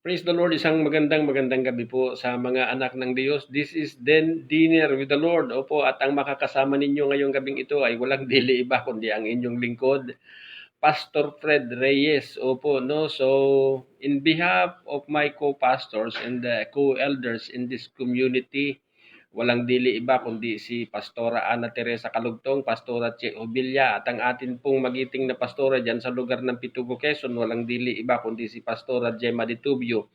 Praise the Lord, isang magandang gabi po sa mga anak ng Diyos. This is then Dinner with the Lord. Opo, at ang makakasama ninyo ngayong gabing ito ay walang dili iba kundi ang inyong lingkod, Pastor Fred Reyes. Opo, no? So, in behalf of my co-pastors and the co-elders in this community, walang dili iba kundi si Pastora Ana Teresa Calugtong, Pastora Che Obilla, at ang atin pong magiting na pastora dyan sa lugar ng Pitugo, Quezon, walang dili iba kundi si Pastora Gemma Ditubio.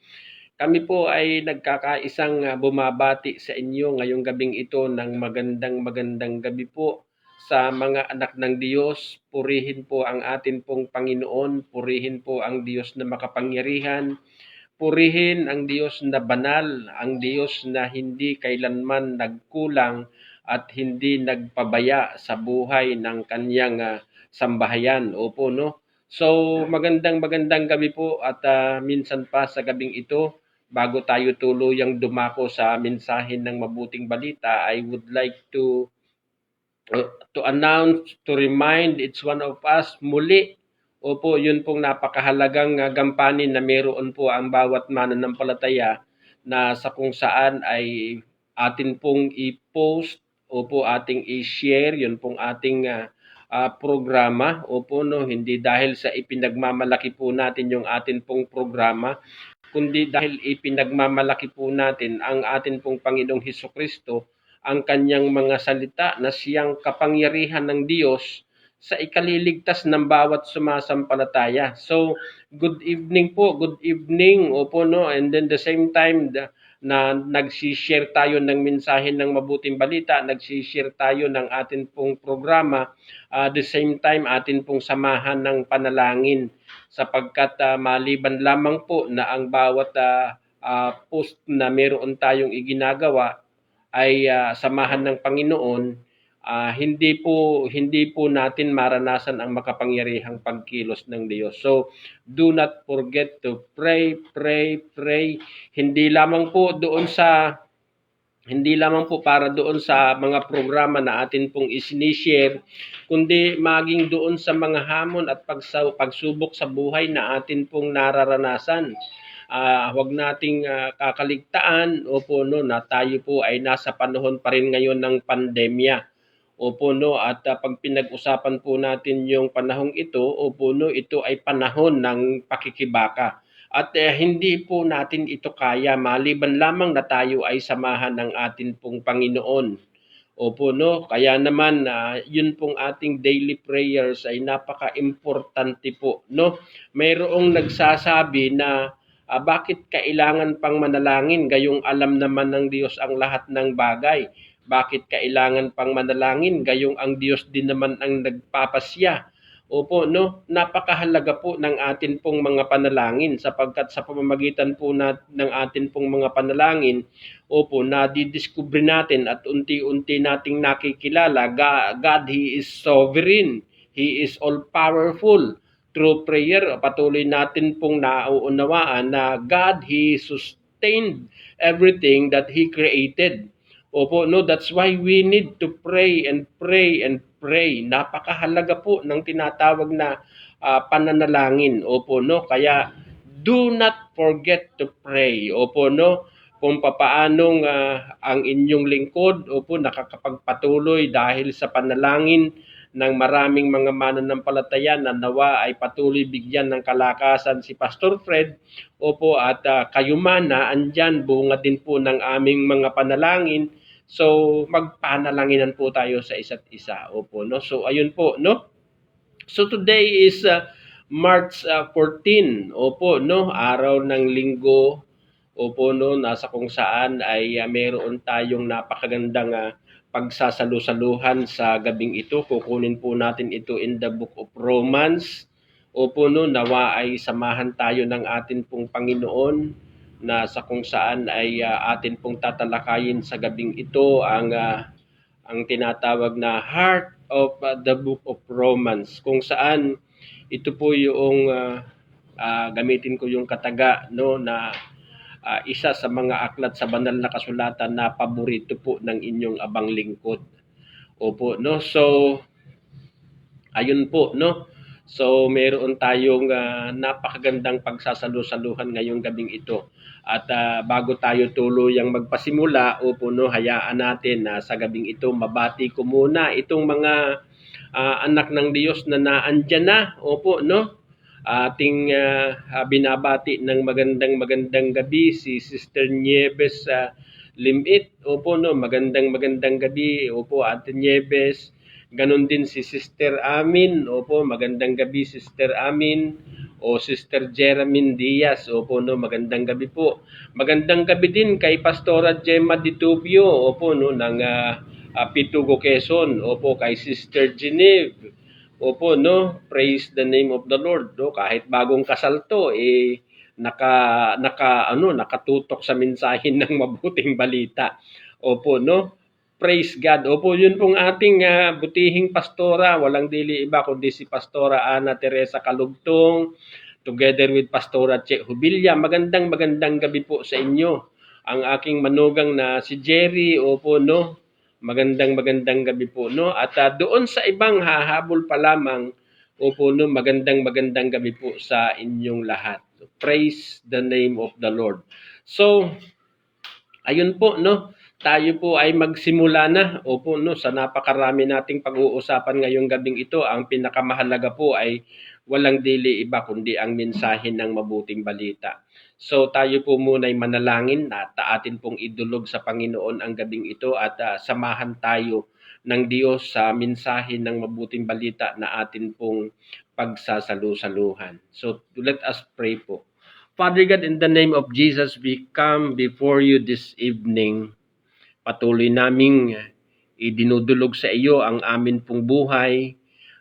Kami po ay nagkakaisang bumabati sa inyo ngayong gabing ito ng magandang gabi po sa mga anak ng Diyos. Purihin po ang atin pong Panginoon, purihin po ang Diyos na makapangyarihan, purihin ang Diyos na banal, ang Diyos na hindi kailanman nagkulang at hindi nagpabaya sa buhay ng kanyang sambahayan. Opo, no? So, magandang gabi po at minsan pa sa gabing ito, bago tayo tuluyang dumako sa mensahe ng mabuting balita, I would like to announce, to remind each one of us muli. Opo, yun pong napakahalagang gampanin na meron po ang bawat mananampalataya na sa kung saan ay atin pong i-post, opo, ating i-share, yun pong ating programa. Opo, no, hindi dahil sa ipinagmamalaki po natin yung atin pong programa, kundi dahil ipinagmamalaki po natin ang atin pong Panginoong Hesukristo, ang kanyang mga salita na siyang kapangyarihan ng Diyos sa ikaliligtas ng bawat sumasampalataya. So, good evening po, good evening. Opo, no? And then the same time na nagsishare tayo ng mensahe ng mabuting balita, nagsishare tayo ng atin pong programa, the same time atin pong samahan ng panalangin sapagkat maliban lamang po na ang bawat post na meron tayong iginagawa ay samahan ng Panginoon, hindi po natin maranasan ang makapangyarihang pagkilos ng Diyos. So, do not forget to pray, pray, pray. Hindi lamang po para doon sa mga programa na atin pong isinishare, kundi maging doon sa mga hamon at pagsubok sa buhay na atin pong nararanasan. Huwag nating kakaligtaan, opo, no, na tayo po ay nasa panahon pa rin ngayon ng pandemya. Opo, no, at pag pinag-usapan po natin yung panahong ito, opo, no, ito ay panahon ng pakikibaka. At hindi po natin ito kaya maliban lamang na tayo ay samahan ng atin pong Panginoon. Opo, no, kaya naman yun pong ating daily prayers ay napaka-importante po, no. Mayroong nagsasabi na bakit kailangan pang manalangin gayong alam naman ng Diyos ang lahat ng bagay? Bakit kailangan pang manalangin gayong ang Diyos din naman ang nagpapasya? Opo, no, napakahalaga po ng atin pong mga panalangin sapagkat sa pamamagitan po ng atin pong mga panalangin, opo, nadidiskubre natin at unti-unti nating nakikilala God, He is sovereign, He is all-powerful. Through prayer, patuloy natin pong nauunawaan na God, He sustained everything that He created. Opo, no, that's why we need to pray and pray and pray. Napakahalaga po ng tinatawag na pananalangin. Opo, no, kaya do not forget to pray. Opo, no, kung papaanong ang inyong lingkod, opo, nakakapagpatuloy dahil sa panalangin ng maraming mga mananampalataya na nawa ay patuloy bigyan ng kalakasan si Pastor Fred. Opo, at kayo man na andyan, bunga din po ng aming mga panalangin. So, magpanalanginan po tayo sa isa't isa. Opo, no? So, ayun po, no? So, today is March 14. Opo, no? Araw ng linggo. Opo, no? Nasa kung saan ay meron tayong napakagandang pagsasalusaluhan sa gabing ito. Kukunin po natin ito in the book of Romans. Opo, no, nawa ay samahan tayo ng atin pong Panginoon na sa kung saan ay atin pong tatalakayin sa gabing ito ang tinatawag na heart of the book of Romans, kung saan ito po yung gamitin ko yung kataga, no, na isa sa mga aklat sa banal na kasulatan na paborito po ng inyong abang lingkod. Opo, no? So, ayun po, no? So meron tayong napakagandang pagsasalu-saluhan ngayong gabing ito. At bago tayo tuluyang magpasimula, hayaan natin na sa gabing ito mabati ko muna itong mga anak ng Diyos na naandyan na. Ating binabati ng magandang gabi si Sister Nieves Limit. Magandang gabi. Ate Nieves. Ganon din si Sister Amin. Magandang gabi Sister Amin. O Sister Jeramin Diaz. Magandang gabi po. Magandang gabi din kay Pastora Gemma Ditubio. Ng Pitugo, Quezon. Kay Sister Geneve. Praise the name of the Lord. Kahit bagong kasal to, nakatutok sa mensahe ng mabuting balita. Praise God. Yun pong ating butihing pastora, walang dili iba kundi si Pastora Ana Teresa Kalugtong, together with Pastora Che Hubilla. Magandang gabi po sa inyo. Ang aking manugang na si Jerry, magandang gabi po, At doon sa ibang hahabol pa lamang, magandang gabi po sa inyong lahat. Praise the name of the Lord. So, ayun po, tayo po ay magsimula na. Sa napakarami nating pag-uusapan ngayong gabing ito, ang pinakamahalaga po ay walang dili iba kundi ang mensahe ng mabuting balita. So tayo po muna ay manalangin at atin pong idulog sa Panginoon ang gabing ito at samahan tayo ng Diyos sa mensahe ng mabuting balita na atin pong pagsasalu-saluhan. So let us pray po. Father God, in the name of Jesus, we come before you this evening. Patuloy naming idinudulog sa iyo ang amin pong buhay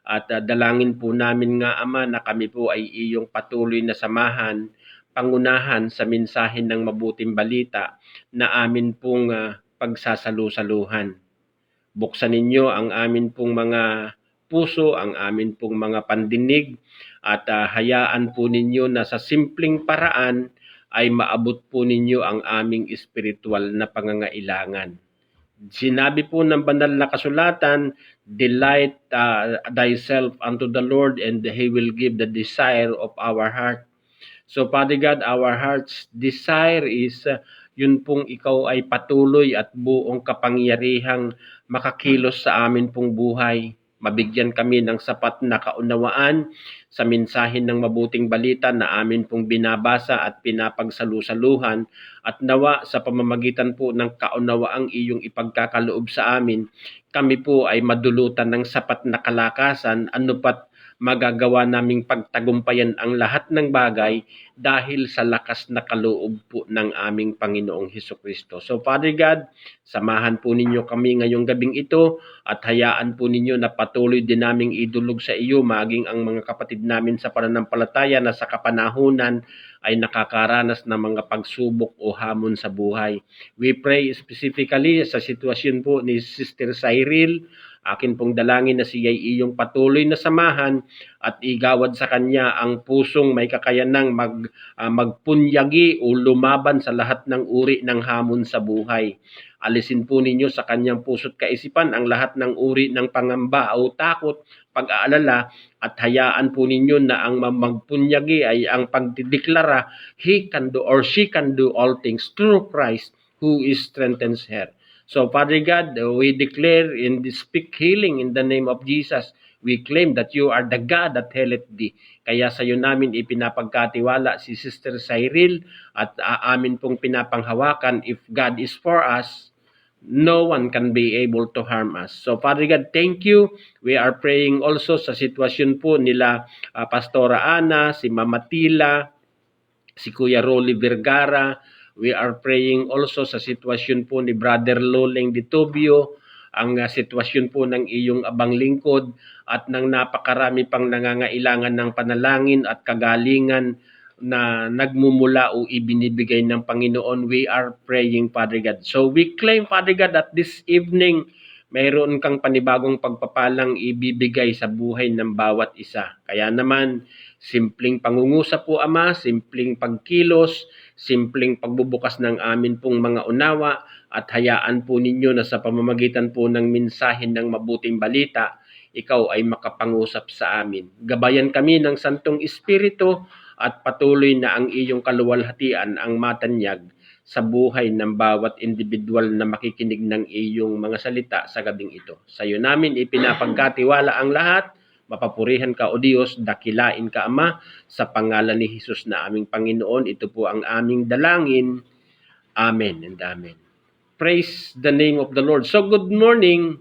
at dalangin po namin nga Ama na kami po ay iyong patuloy na samahan, pangunahan sa mensahe ng mabuting balita na amin pong pagsasalu-saluhan. Buksan ninyo ang amin pong mga puso, ang amin pong mga pandinig at hayaan po ninyo na sa simpleng paraan ay maabot po ninyo ang aming espiritual na pangangailangan. Sinabi po ng banal na kasulatan, delight thyself unto the Lord and He will give the desire of our heart. So Father God, our heart's desire is yun pong ikaw ay patuloy at buong kapangyarihang makakilos sa amin pong buhay. Mabigyan kami ng sapat na kaunawaan sa mensahe ng mabuting balita na amin pong binabasa at pinapagsalu-saluhan at nawa sa pamamagitan po ng kaunawaang iyong ipagkakaloob sa amin, kami po ay madulutan ng sapat na kalakasan anupat magagawa naming pagtagumpayan ang lahat ng bagay dahil sa lakas na kaloob po ng aming Panginoong Hesukristo. So Father God, samahan po ninyo kami ngayong gabing ito at hayaan po ninyo na patuloy din naming idulog sa iyo maging ang mga kapatid namin sa pananampalataya na sa kapanahunan ay nakakaranas ng mga pagsubok o hamon sa buhay. We pray specifically sa sitwasyon po ni Sister Cyril. Akin pong dalangin na siya ay iyong patuloy na samahan at igawad sa kanya ang pusong may kakayanang magpunyagi o lumaban sa lahat ng uri ng hamon sa buhay. Alisin po ninyo sa kanyang puso't kaisipan ang lahat ng uri ng pangamba o takot, pag-aalala at hayaan po ninyo na ang magpunyagi ay ang pagdideklara, he can do or she can do all things through Christ who strengthens her. So Father God, we declare in this speak healing in the name of Jesus. We claim that you are the God that healeth thee. Kaya sa iyo namin ipinapagkatiwala si Sister Cyril at amin pong pinapanghawakan, if God is for us, no one can be able to harm us. So Father God, thank you. We are praying also sa sitwasyon po nila Pastora Ana, si Mama Tila, si Kuya Rolly Vergara. We are praying also sa sitwasyon po ni Brother Loleng Ditubio, ang sitwasyon po ng iyong abang lingkod at ng napakarami pang nangangailangan ng panalangin at kagalingan na nagmumula o ibinibigay ng Panginoon. We are praying, Father God. So we claim, Father God, that this evening mayroon kang panibagong pagpapalang ibibigay sa buhay ng bawat isa. Kaya naman, simpleng pangungusap po, Ama, simpleng pagkilos, simpleng pagbubukas ng amin pong mga unawa at hayaan po ninyo na sa pamamagitan po ng mensahe ng mabuting balita, ikaw ay makapangusap sa amin. Gabayan kami ng Santong Espiritu at patuloy na ang iyong kaluwalhatian ang matanyag sa buhay ng bawat individual na makikinig ng iyong mga salita sa gabing ito. Sa iyo namin ipinapagkatiwala ang lahat. Mapapurihan ka, O Diyos, dakilain ka, Ama, sa pangalan ni Jesus na aming Panginoon. Ito po ang aming dalangin. Amen and amen. Praise the name of the Lord. So, good morning.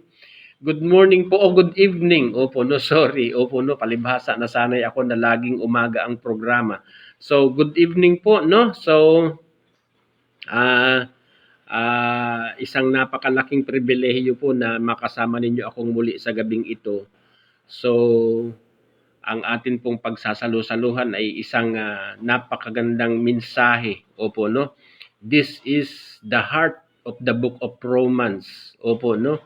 Good morning po o good evening. Opo, no, sorry. Opo, no, palibhasa. Nasanay ako na laging umaga ang programa. So, good evening po, no? So, isang napakalaking pribilehiyo po na makasama ninyo akong muli sa gabing ito. So, ang atin pong pagsasalu-saluhan ay isang napakagandang mensahe. Opo, no? This is the heart of the book of Romans. Opo, no?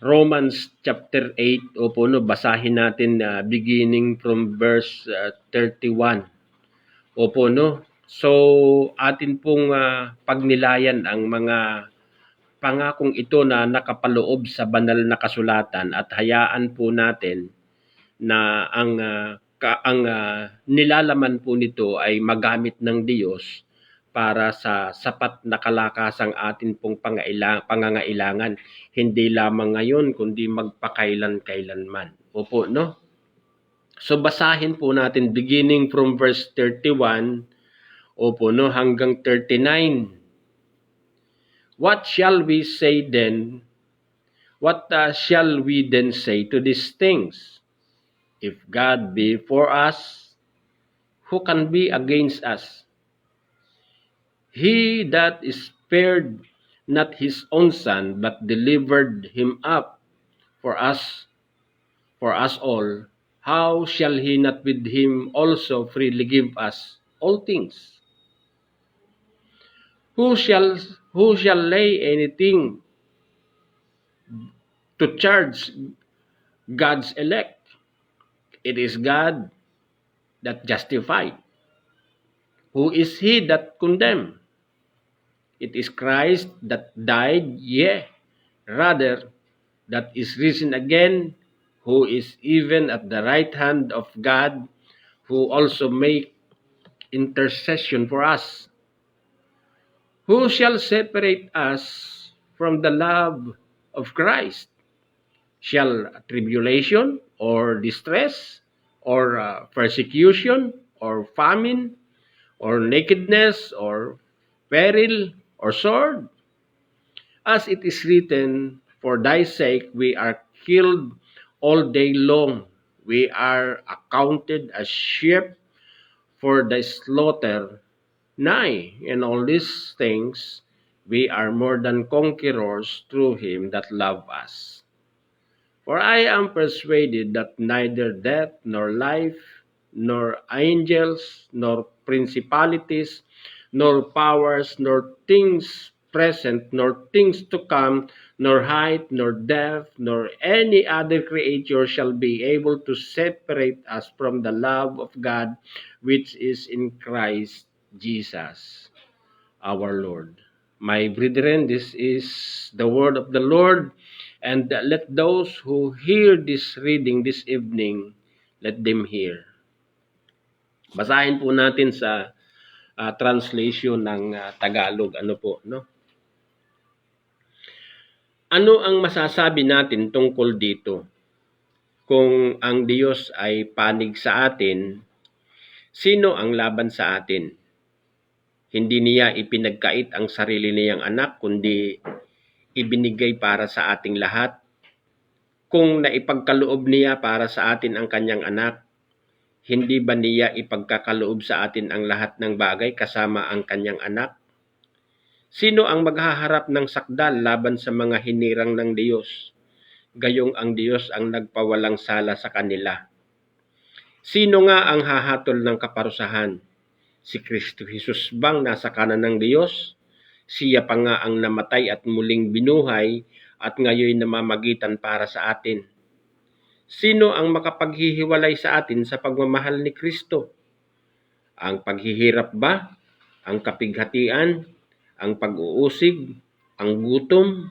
Romans chapter 8. Opo, no? Basahin natin beginning from verse 31. Opo, no? So, atin pong pagnilayan ang mga pangakong ito na nakapaloob sa banal na kasulatan at hayaan po natin na ang nilalaman po nito ay magamit ng Diyos para sa sapat na kalakasang atin pong pangangailangan. Hindi lamang ngayon, kundi magpakailan-kailanman. Opo, no? So, basahin po natin beginning from verse 31, opo, no, hanggang 39. What shall we say then? What shall we then say to these things? If God be for us, who can be against us? He that spared not his own son, but delivered him up for us all, how shall he not with him also freely give us all things? Who shall lay anything to charge God's elect? It is God that justified. Who is he that condemned? It is Christ that died, yea, rather, that is risen again, who is even at the right hand of God, who also make intercession for us. Who shall separate us from the love of Christ? Shall tribulation or distress or persecution or famine or nakedness or peril or sword? As it is written, for thy sake we are killed all day long. We are accounted as sheep for the slaughter. Nay, in all these things we are more than conquerors through him that loved us. For I am persuaded that neither death nor life, nor angels, nor principalities, nor powers, nor things present, nor things to come, nor height, nor depth, nor any other creature shall be able to separate us from the love of God which is in Christ Jesus our Lord. My brethren, this is the word of the Lord, and let those who hear this reading this evening, let them hear. Basahin po natin sa translation ng Tagalog. Ano po, no? Ano ang masasabi natin tungkol dito? Kung ang Diyos ay panig sa atin, sino ang laban sa atin? Hindi niya ipinagkait ang sarili niyang anak, kundi ibinigay para sa ating lahat. Kung naipagkaloob niya para sa atin ang kanyang anak, hindi ba niya ipagkakaloob sa atin ang lahat ng bagay kasama ang kanyang anak? Sino ang maghaharap ng sakdal laban sa mga hinirang ng Diyos? Gayong ang Diyos ang nagpawalang sala sa kanila. Sino nga ang hahatol ng kaparusahan? Si Kristo Jesus bang nasa kanan ng Diyos? Siya pa nga ang namatay at muling binuhay at ngayon namamagitan para sa atin. Sino ang makapaghihiwalay sa atin sa pagmamahal ni Kristo? Ang paghihirap ba? Ang kapighatian? Ang pag-uusig? Ang gutom?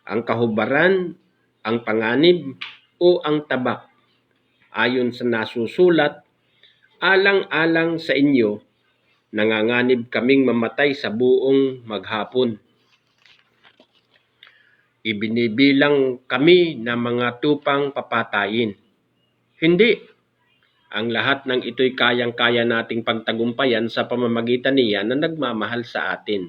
Ang kahubaran? ang panganib o ang tabak. Ayon sa nasusulat, alang-alang sa inyo, nanganganib kaming mamatay sa buong maghapon. Ibinibilang kami na mga tupang papatayin. Hindi. Ang lahat ng ito'y kayang-kaya nating pagtagumpayan sa pamamagitan niya na nagmamahal sa atin.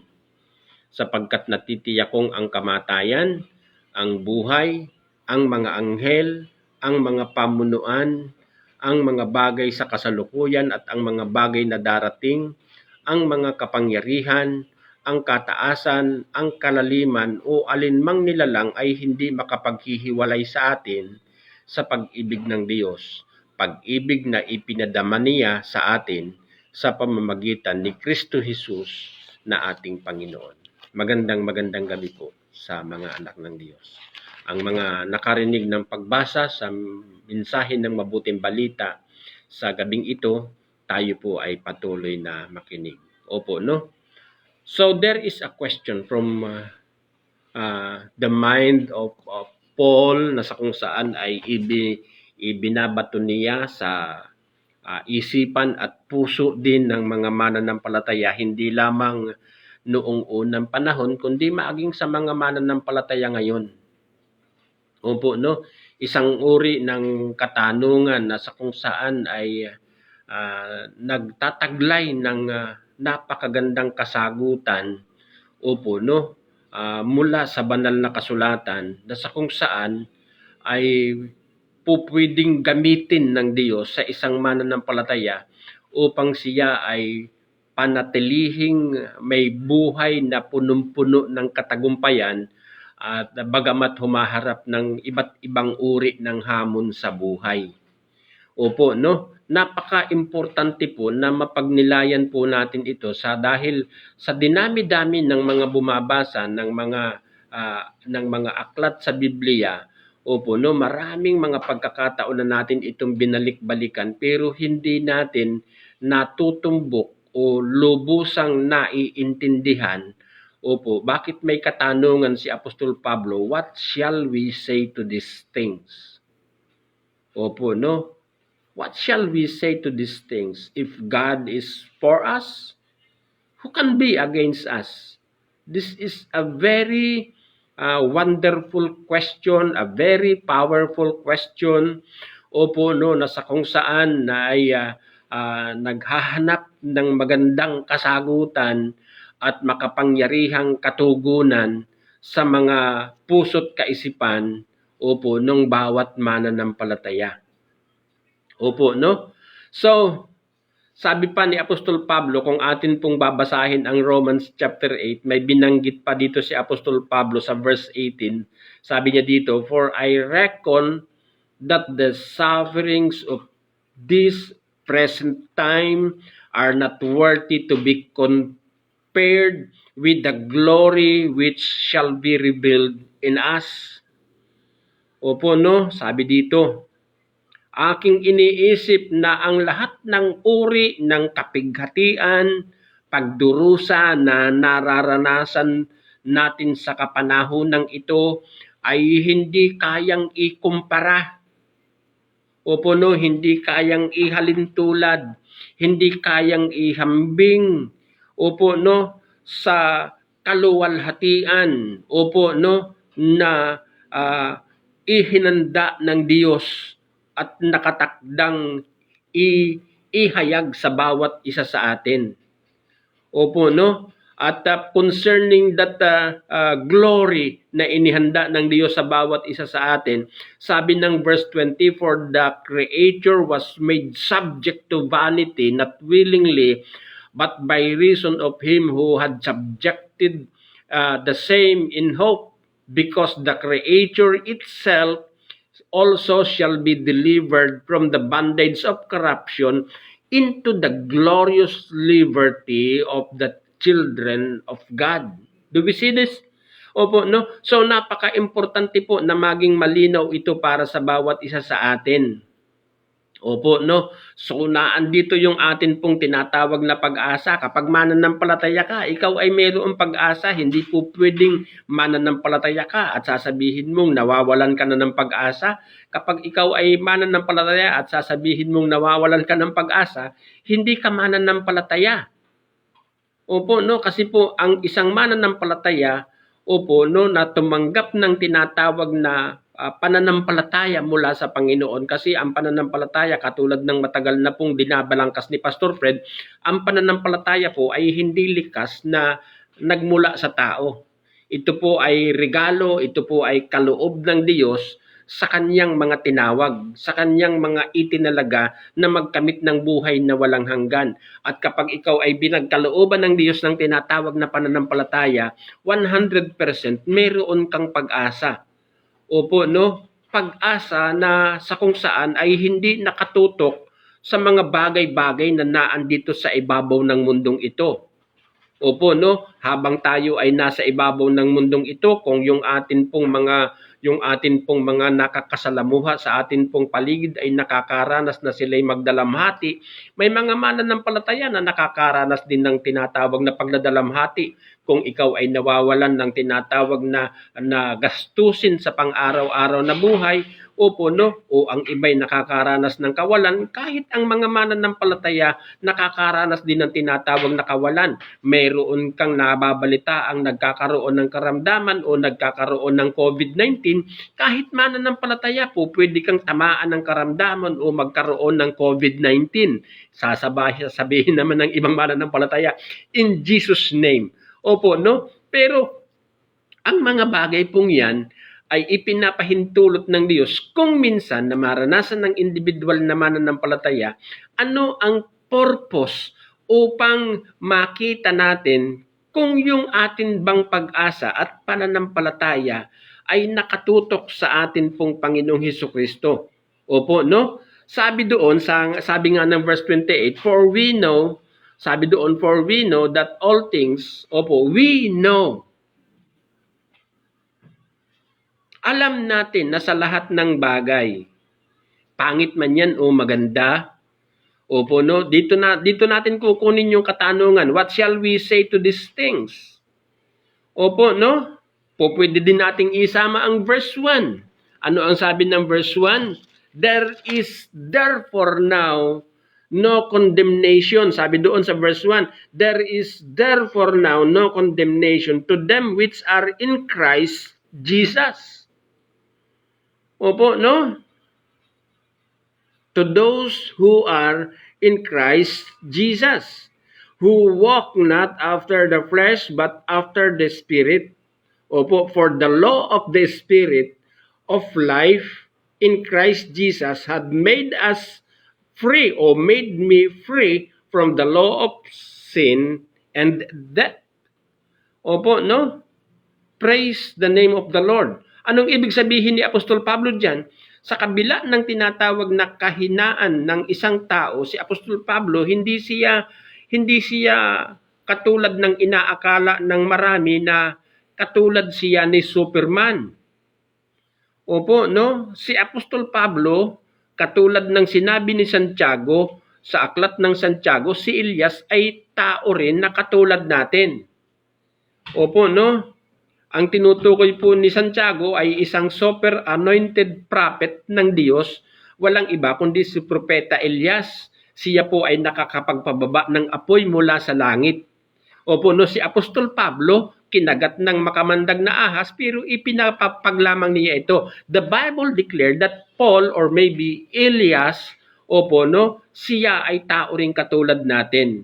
Sapagkat natitiyakong ang kamatayan, ang buhay, ang mga anghel, ang mga pamunuan, ang mga bagay sa kasalukuyan at ang mga bagay na darating, ang mga kapangyarihan, ang kataasan, ang kalaliman o alinmang nilalang ay hindi makapaghihiwalay sa atin sa pag-ibig ng Diyos. Pag-ibig na ipinadama niya sa atin sa pamamagitan ni Kristo Jesus na ating Panginoon. Magandang gabi po sa mga anak ng Diyos. Ang mga nakarinig ng pagbasa sa mensahe ng mabuting balita sa gabing ito, tayo po ay patuloy na makinig. Opo, no? So there is a question from the mind of Paul na sa kung saan ay ibinabato niya sa isipan at puso din ng mga mananampalataya, hindi lamang noong unang panahon, kundi maaging sa mga mananampalataya ngayon. Opo, no? Isang uri ng katanungan na sa kung saan ay nagtataglay ng napakagandang kasagutan, opo, no? Mula sa banal na kasulatan na sa kung saan ay pwedeng gamitin ng Diyos sa isang mananampalataya upang siya ay panatilihing may buhay na punong-puno ng katagumpayan at bagamat humaharap ng iba't ibang uri ng hamon sa buhay. Opo, no? Napaka-importante po na mapagnilayan po natin ito dahil sa dinami-dami ng mga bumabasa ng mga aklat sa Biblia. Opo, no, maraming mga pagkakataon na natin itong binalik-balikan pero hindi natin natutumbok o lubusang naiintindihan. Opo, bakit may katanungan si Apostol Pablo, what shall we say to these things? Opo, no? What shall we say to these things? If God is for us, who can be against us? This is a very wonderful question, a very powerful question. Opo, no, na sa kung saan na ay naghahanap ng magandang kasagutan at makapangyarihang katugunan sa mga puso't kaisipan, opo, ng bawat mananampalataya. Opo, no? So, sabi pa ni Apostol Pablo, kung atin pong babasahin ang Romans chapter 8, may binanggit pa dito si Apostol Pablo sa verse 18. Sabi niya dito, for I reckon that the sufferings of this present time are not worthy to be compared with the glory which shall be revealed in us. Opo, no? Sabi dito, aking iniisip na ang lahat ng uri ng kapighatian, pagdurusa na nararanasan natin sa kapanahonang ito ay hindi kayang ikumpara. Opo, no, hindi kayang ihalintulad, hindi kayang ihambing. Opo, no, sa kaluwalhatian. Opo, no, na ihinanda ng Diyos at nakatakdang ihayag sa bawat isa sa atin. Opo, no? At concerning that glory na inihanda ng Diyos sa bawat isa sa atin, sabi ng verse 20, for the Creator was made subject to vanity, not willingly, but by reason of Him who had subjected the same in hope, because the Creator itself also shall be delivered from the bondage of corruption into the glorious liberty of the children of God. Do we see this? Opo, no? So, napaka-importante po na maging malinaw ito para sa bawat isa sa atin. Opo, no? So, naandito yung atin pong tinatawag na pag-asa. Kapag mananampalataya ka, ikaw ay mayroong pag-asa. Hindi po pwedeng mananampalataya ka at sasabihin mong nawawalan ka na ng pag-asa. Kapag ikaw ay mananampalataya at sasabihin mong nawawalan ka ng pag-asa, hindi ka mananampalataya. Opo, no? Kasi po, ang isang mananampalataya, opo, no, na tumanggap ng tinatawag na pananampalataya mula sa Panginoon. Kasi ang pananampalataya, katulad ng matagal na pong binabalangkas ni Pastor Fred, ang pananampalataya po ay hindi likas na nagmula sa tao. Ito po ay regalo, ito po ay kaloob ng Diyos sa kanyang mga tinawag, sa kanyang mga itinalaga na magkamit ng buhay na walang hanggan. At kapag ikaw ay binagkalooban ng Diyos ng tinatawag na pananampalataya, 100% meron kang pag-asa. Opo, no? Pag-asa na sa kung saan ay hindi nakatutok sa mga bagay-bagay na naandito sa ibabaw ng mundong ito. Opo, no? Habang tayo ay nasa ibabaw ng mundong ito, kung yung atin pong mga nakakasalamuha sa atin pong paligid ay nakakaranas na sila'y magdalamhati, may mga mananampalataya na nakakaranas din ng tinatawag na pagdadalamhati. Kung ikaw ay nawawalan ng tinatawag na gastusin sa pang-araw-araw na buhay, opo, no? O ang iba'y nakakaranas ng kawalan, kahit ang mga mananampalataya nakakaranas din ng tinatawag na kawalan. Mayroon kang nababalita ang nagkakaroon ng karamdaman o nagkakaroon ng COVID-19, kahit mananampalataya po, pwede kang tamaan ng karamdaman o magkaroon ng COVID-19. Sasabihin naman ng ibang mananampalataya, in Jesus' name. Opo, no? Pero ang mga bagay pong yan ay ipinapahintulot ng Diyos kung minsan na maranasan ng individual na mananampalataya, ano ang purpose upang makita natin kung yung atin bang pag-asa at pananampalataya ay nakatutok sa atin pong Panginoong Hesukristo. Opo, no? Sabi nga ng verse 28, for we know that all things, opo, we know. Alam natin na sa lahat ng bagay, pangit man yan o maganda, opo, no? Dito natin kukunin yung katanungan, what shall we say to these things? Opo, no? Pwede din nating isama ang verse 1. Ano ang sabi ng verse 1? There is therefore now no condemnation. Sabi doon sa verse 1, there is therefore now no condemnation to them which are in Christ Jesus. Opo, no? To those who are in Christ Jesus, who walk not after the flesh, but after the Spirit. Opo, for the law of the Spirit of life in Christ Jesus had made us free, or made me free from the law of sin and death. Opo, no? Praise the name of the Lord. Anong ibig sabihin ni Apostol Pablo dyan? Sa kabila ng tinatawag na kahinaan ng isang tao, si Apostol Pablo, hindi siya katulad ng inaakala ng marami na katulad siya ni Superman. Opo, no? Si Apostol Pablo, katulad ng sinabi ni Santiago, sa aklat ng Santiago, si Elias ay tao rin na katulad natin. Opo, no? Ang tinutukoy po ni Santiago ay isang super anointed prophet ng Diyos, walang iba kundi si Propeta Elias. Siya po ay nakakapagpababa ng apoy mula sa langit. Opo, no, si Apostol Pablo, kinagat ng makamandag na ahas, pero ipinapaglamang niya ito. The Bible declared that Paul, or maybe Elias, opo, no, siya ay tao ring katulad natin.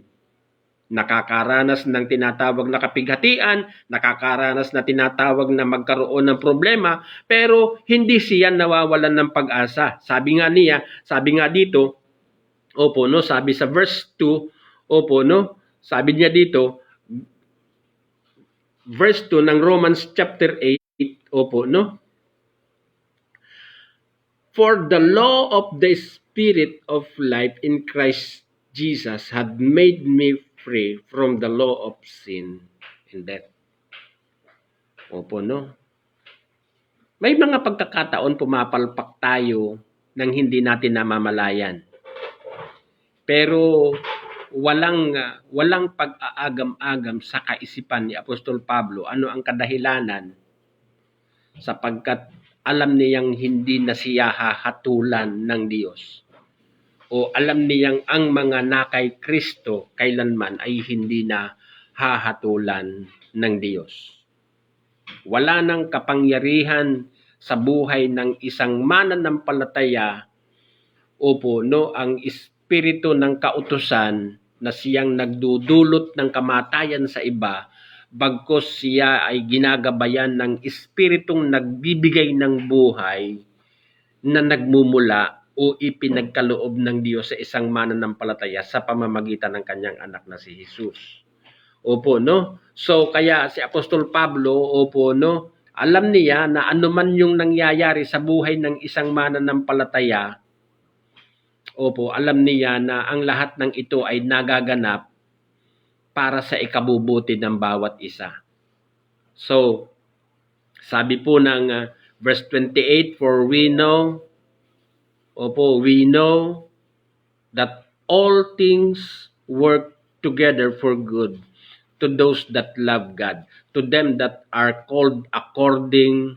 Nakakaranas ng tinatawag na kapighatian, nakakaranas na tinatawag na magkaroon ng problema, pero hindi siya nawawalan ng pag-asa. Sabi nga dito, opo, no, sabi sa verse 2, opo, no, sabi niya dito, verse 2 ng Romans chapter 8, opo, no, for the law of the Spirit of life in Christ Jesus had made me free from the law of sin and death. Opo, no? May mga pagkakataon pumapalpak tayo nang hindi natin namamalayan. Pero walang pag-aagam-agam sa kaisipan ni Apostol Pablo ano ang kadahilanan, sapagkat alam niyang hindi na siya hahatulan ng Diyos. O alam niyang ang mga nakay Kristo kailanman ay hindi na hahatulan ng Diyos. Wala nang kapangyarihan sa buhay ng isang mananampalataya ang espiritu ng kautusan na siyang nagdudulot ng kamatayan sa iba, bagkus siya ay ginagabayan ng espiritong nagbibigay ng buhay na nagmumula o ipinagkaloob ng Diyos sa isang mananampalataya sa pamamagitan ng kanyang anak na si Jesus. So kaya si Apostol Pablo, alam niya na anuman yung nangyayari sa buhay ng isang mananampalataya, alam niya na ang lahat ng ito ay nagaganap para sa ikabubuti ng bawat isa. So, sabi po ng verse 28, for we know that all things work together for good to those that love God, to them that are called according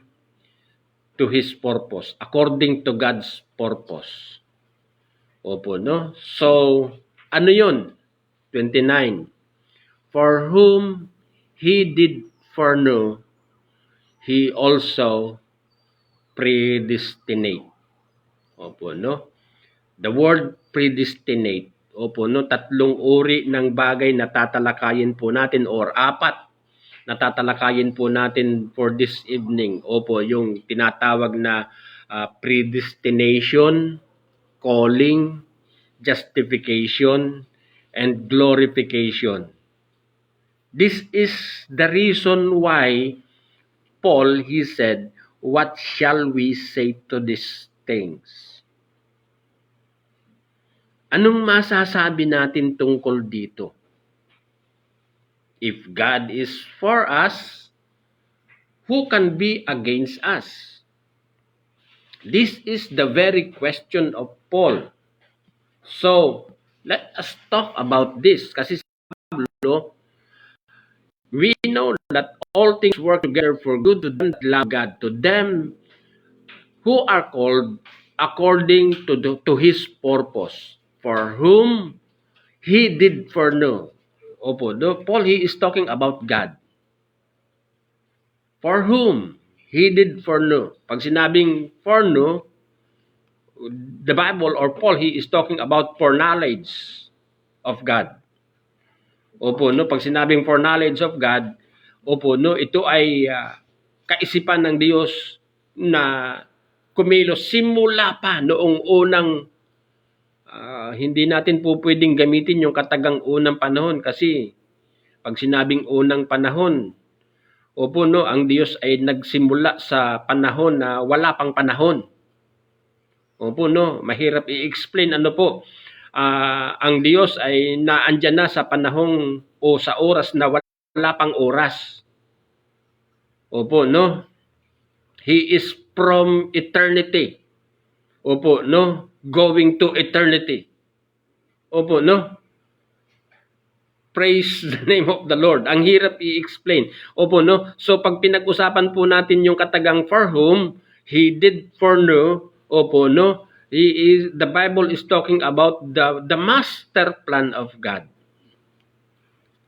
to His purpose, according to God's purpose. So, ano yun? 29. For whom He did foreknow, He also predestinate. The word predestinate, tatlong uri ng bagay na tatalakayin po natin or apat na tatalakayin po natin for this evening. Yung tinatawag na predestination, calling, justification, and glorification. This is the reason why Paul, he said, what shall we say to these things? Anong masasabi natin tungkol dito? If God is for us, who can be against us? This is the very question of Paul. So, let us talk about this. Kasi si Pablo, we know that all things work together for good to them that love God, to them who are called according to His purpose, for whom He did foreknow. Paul, he is talking about God. For whom He did foreknow. Pag sinabing foreknow, the Bible or Paul, he is talking about foreknowledge of God. Pag sinabing foreknowledge of God, ito ay kaisipan ng Diyos na kumilos simula pa noong unang hindi natin po pwedeng gamitin yung katagang unang panahon kasi pag sinabing unang panahon, ang Diyos ay nagsimula sa panahon na wala pang panahon. Mahirap i-explain ang Diyos ay naandyan na sa panahong o sa oras na wala pang oras. He is from eternity. Going to eternity. Praise the name of the Lord. Ang hirap i-explain. So pag pinag-usapan po natin yung katagang for whom He did foreknow, the Bible is talking about the master plan of God.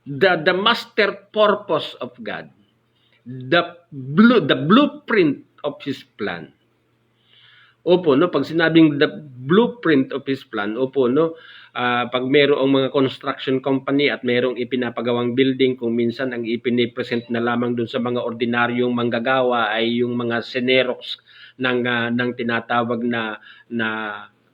The master purpose of God. The blueprint of His plan. Pag sinabing the blueprint of His plan, pag mayroong mga construction company at mayroong ipinapagawang building, kung minsan ang ipinipresent na lamang dun sa mga ordinaryong manggagawa ay yung mga senerox ng tinatawag na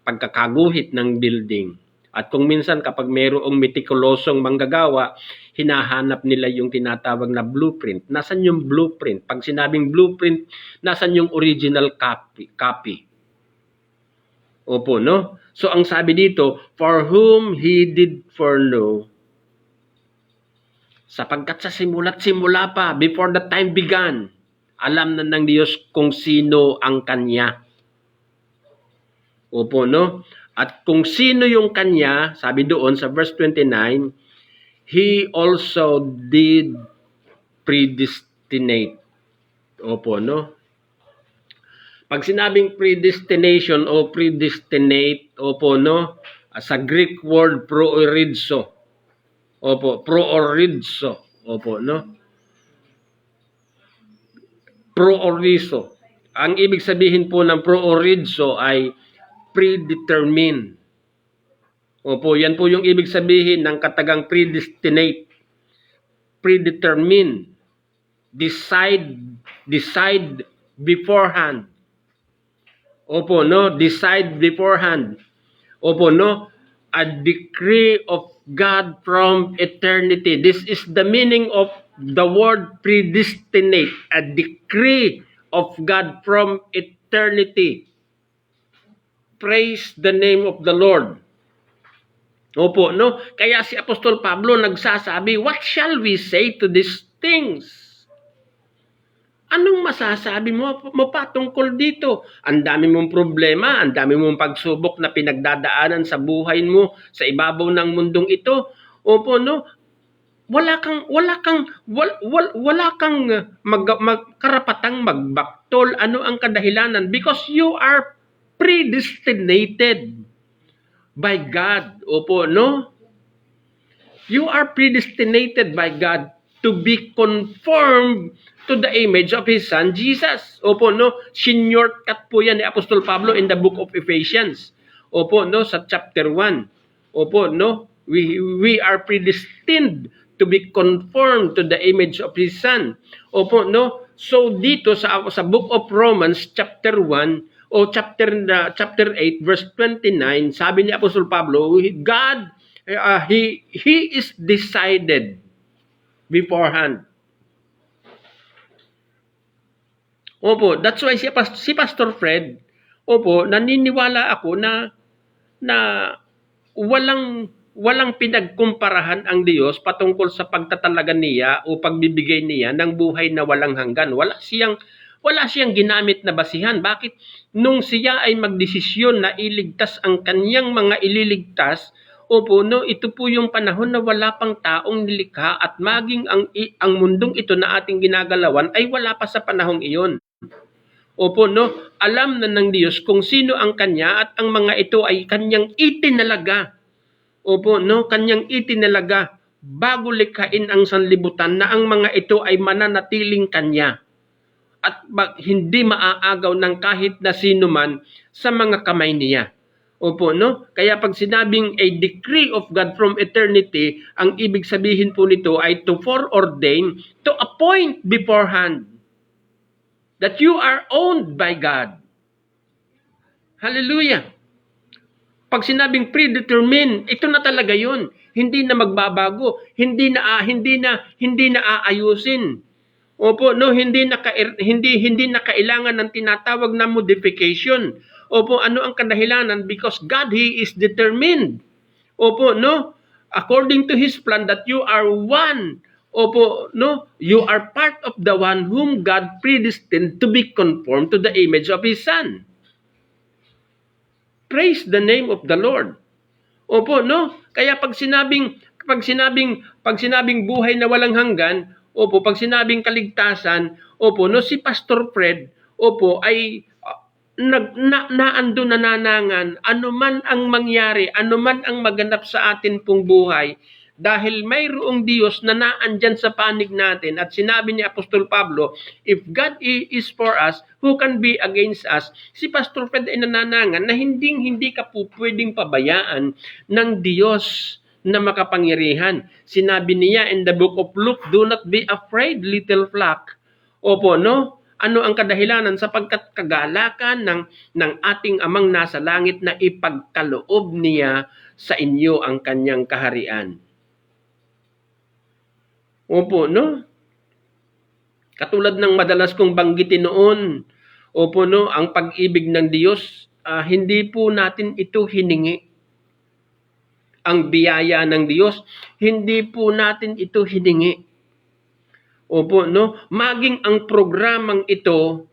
pagkakaguhit ng building. At kung minsan kapag mayroong metikulosong manggagawa, hinahanap nila yung tinatawag na blueprint. Nasaan yung blueprint? Pag sinabing blueprint, nasaan yung original copy? So ang sabi dito, for whom He did foreknow, sapagkat sa simula't simula pa, before the time began, alam na ng Diyos kung sino ang Kanya. Opo, no? At kung sino yung kanya, sabi doon sa verse 29, He also did predestinate. Opo, no? Pag sinabing predestination o predestinate, opo, no? Sa Greek word proorizo. Opo, proorizo. Opo, no? Proorizo. Ang ibig sabihin po ng proorizo ay predetermined. Opo, yan po yung ibig sabihin ng katagang predestinate. Predetermined. Decide beforehand. Opo, no? Decide beforehand. Opo, no? A decree of God from eternity. This is the meaning of the word predestinate. A decree of God from eternity. Praise the name of the Lord. Opo, no? Kaya si Apostol Pablo nagsasabi, what shall we say to these things? Anong masasabi mo patungkol dito? Ang dami mong problema, ang dami mong pagsubok na pinagdadaanan sa buhay mo sa ibabaw ng mundong ito. Opo, no? Wala kang karapatang magbaktol. Ano ang kadahilanan? Because you are predestinated by God. Opo, no? You are predestinated by God to be conformed to the image of His Son, Jesus. Opo, no? Shortcut po yan ni Apostol Pablo in the book of Ephesians. Opo, no? Sa chapter 1. Opo, no? We are predestined to be conformed to the image of His Son. Opo, no? So, dito sa book of Romans, chapter 1, o chapter 8, verse 29, sabi ni Apostol Pablo, God, He is decided beforehand. Opo, that's why si Pastor Fred, opo, naniniwala ako na walang pinagkumparahan ang Diyos patungkol sa pagtatalaga niya o pagbibigay niya ng buhay na walang hanggan. Wala siyang ginamit na basihan. Bakit? Nung siya ay magdesisyon na iligtas ang kanyang mga ililigtas, opo, no, ito po yung panahon na wala pang taong nilikha at maging ang mundong ito na ating ginagalawan ay wala pa sa panahong iyon. Opo, no, alam na ng Diyos kung sino ang kanya at ang mga ito ay kanyang itinalaga. Opo, no, kanyang itinalaga bago likhain ang sanlibutan na ang mga ito ay mananatiling kanya at hindi maaagaw ng kahit na sino man sa mga kamay niya. Opo, no? Kaya pag sinabing a decree of God from eternity, ang ibig sabihin po nito ay to foreordain, to appoint beforehand that you are owned by God. Hallelujah. Pag sinabing predetermined, ito na talaga 'yun. Hindi na magbabago, hindi na aayusin. Opo, no, hindi na kailangan ng tinatawag na modification. Opo, ano ang kadahilanan? Because God, He is determined. Opo, no, according to His plan that you are one. Opo, no, you are part of the one whom God predestined to be conformed to the image of His Son. Praise the name of the Lord. Opo, no? Kaya pag sinabing buhay na walang hanggan, opo, pag sinabing kaligtasan, opo, no, si Pastor Fred, opo, ay naando nananangan, anuman ang mangyari, anuman ang maganap sa atin pong buhay, dahil mayroong Diyos na naandyan sa panig natin at sinabi ni Apostol Pablo, if God is for us, who can be against us? Si Pastor Fred ay nananangan na hindi ka po pwedeng pabayaan ng Diyos na makapangyarihan. Sinabi niya in the book of Luke, do not be afraid, little flock. Opo, no? Ano ang kadahilanan? Sapagkat kagalakan ng ating amang nasa langit na ipagkaloob niya sa inyo ang kanyang kaharian. Opo, no? Katulad ng madalas kong banggitin noon, opo, no, ang pag-ibig ng Diyos, hindi po natin ito hiningi. Ang biyaya ng Diyos, hindi po natin ito hiningi. Opo, no? Maging ang programang ito,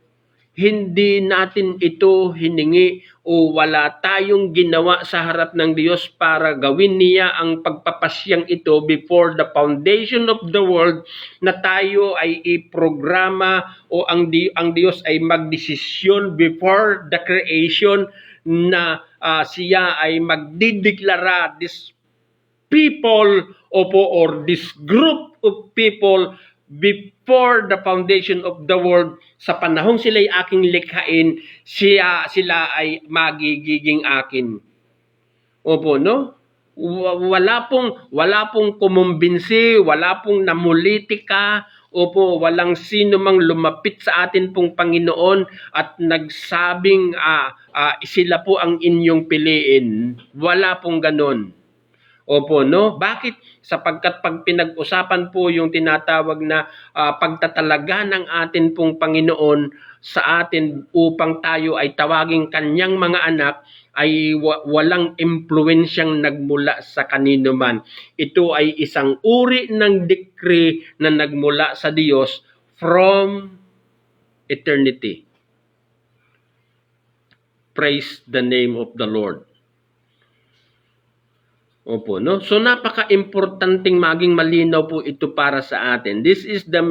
hindi natin ito hiningi o wala tayong ginawa sa harap ng Diyos para gawin niya ang pagpapasyang ito before the foundation of the world na tayo ay iprograma o ang Diyos ay magdesisyon before the creation na siya ay magdideklara this people or this group of people before the foundation of the world. Sa panahong sila'y aking likhain, sila ay magiging akin. Opo, no? Wala pong kumumbinsi, wala pong namulitika, opo, walang sino mang lumapit sa atin pong Panginoon at nagsabing sila po ang inyong piliin. Wala pong ganon. Opo, no? Bakit? Sapagkat pag pinag-usapan po yung tinatawag na pagtatalaga ng atin pong Panginoon sa atin upang tayo ay tawaging kanyang mga anak, ay walang impluensyang nagmula sa kanino man. Ito ay isang uri ng decree na nagmula sa Diyos from eternity. Praise the name of the Lord. Opo, no? So napaka-importanting maging malinaw po ito para sa atin. This is the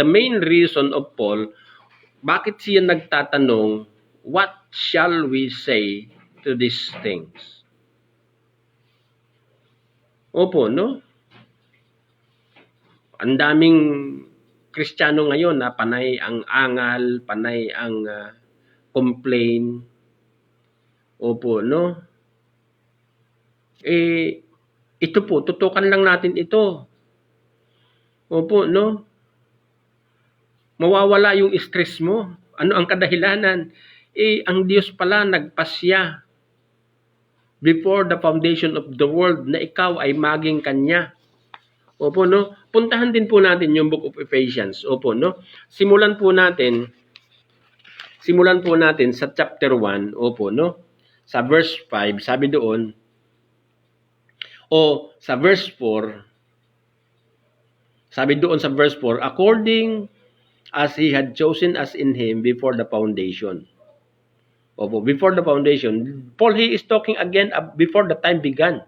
main reason of Paul bakit siya nagtatanong, what shall we say to these things? Opo, no? Ang daming Kristiyano ngayon na panay ang angal, panay ang complain. Opo, no? Ito po, tutukan lang natin ito. Opo, no? Mawawala yung stress mo. Ano ang kadahilanan? Ang Diyos pala nagpasya before the foundation of the world na ikaw ay maging Kanya. Opo, no? Puntahan din po natin yung Book of Ephesians. Opo, no? Simulan po natin sa chapter 1. Opo, no? Sa verse 5, sabi doon, o sa verse 4, sabi doon sa verse 4, according as He had chosen us in Him before the foundation. Opo, before the foundation. Paul, he is talking again before the time began.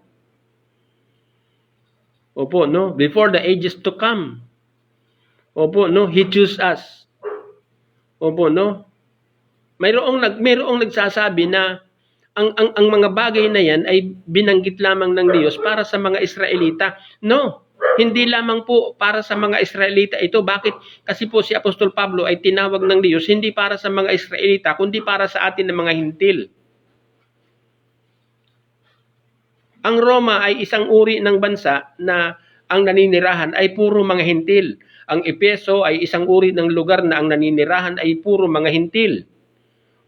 Opo, no? Before the ages to come. Opo, no? He chose us. Opo, no? Mayroong nagsasabi na ang mga bagay na yan ay binanggit lamang ng Diyos para sa mga Israelita. No, hindi lamang po para sa mga Israelita ito. Bakit? Kasi po si Apostol Pablo ay tinawag ng Diyos hindi para sa mga Israelita, kundi para sa atin ng mga hintil. Ang Roma ay isang uri ng bansa na ang naninirahan ay puro mga hintil. Ang Efeso ay isang uri ng lugar na ang naninirahan ay puro mga hintil.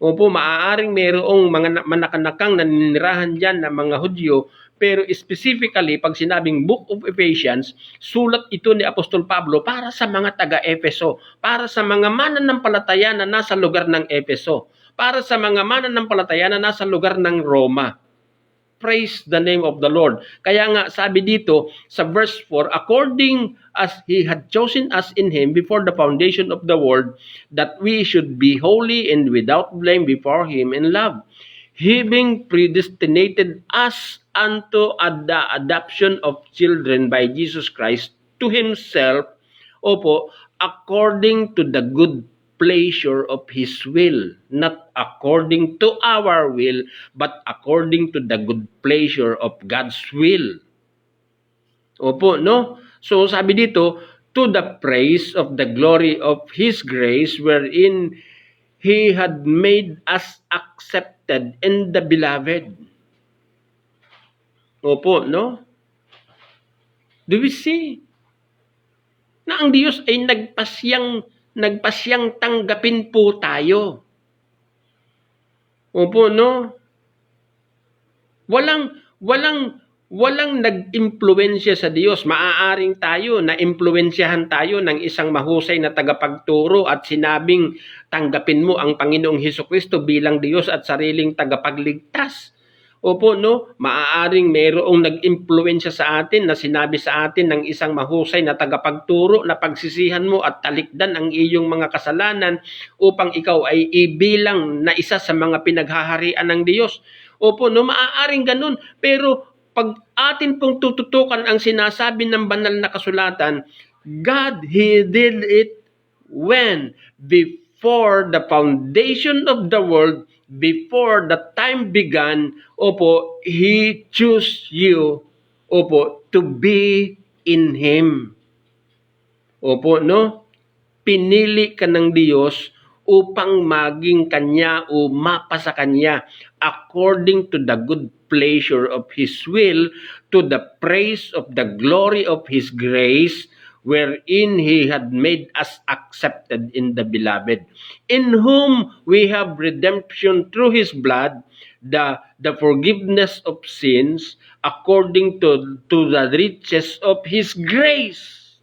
Opo, maaaring mayroong mga manakanakang naninirahan dyan na mga Hudyo, pero specifically, pag sinabing Book of Ephesians, sulat ito ni Apostol Pablo para sa mga taga-Efeso, para sa mga mananampalataya na nasa lugar ng Efeso, para sa mga mananampalataya na nasa lugar ng Roma. Praise the name of the Lord. Kaya nga sabi dito sa verse 4, according as He had chosen us in Him before the foundation of the world, that we should be holy and without blame before Him in love, having predestinated us unto the adoption of children by Jesus Christ to Himself, opo, according to the good pleasure of His will, not according to our will, but according to the good pleasure of God's will. Opo, no? So sabi dito, to the praise of the glory of His grace, wherein He had made us accepted in the beloved. Opo, no? Do we see na ang Diyos ay nagpasyang tanggapin po tayo? Opo, no? Walang nag-impluwensya sa Diyos. Maaaring tayo na impluwensyahan tayo ng isang mahusay na tagapagturo at sinabing tanggapin mo ang Panginoong Hesukristo bilang Diyos at sariling tagapagligtas. Opo, no, maaaring mayroong nag-impluwensya sa atin na sinabi sa atin ng isang mahusay na tagapagturo na pagsisihan mo at talikdan ang iyong mga kasalanan upang ikaw ay ibilang na isa sa mga pinaghaharian ng Diyos. Opo, no, maaaring ganun. Pero pag atin pong tututukan ang sinasabi ng banal na kasulatan, God, He did it when? Before the foundation of the world, before the time began, opo, He chose you, opo, to be in Him. Opo, no? Pinili ka ng Diyos upang maging Kanya o mapa sa Kanya according to the good pleasure of His will, to the praise of the glory of His grace, wherein He had made us accepted in the Beloved, in whom we have redemption through His blood, the forgiveness of sins, according to the riches of His grace.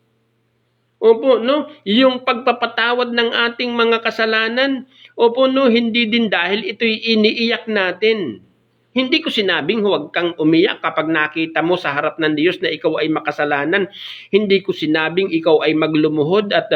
Opo, no? Yung pagpapatawad ng ating mga kasalanan, opo, no, hindi din dahil ito'y iniiyak natin. Hindi ko sinabing huwag kang umiyak kapag nakita mo sa harap ng Diyos na ikaw ay makasalanan. Hindi ko sinabing ikaw ay maglumuhod at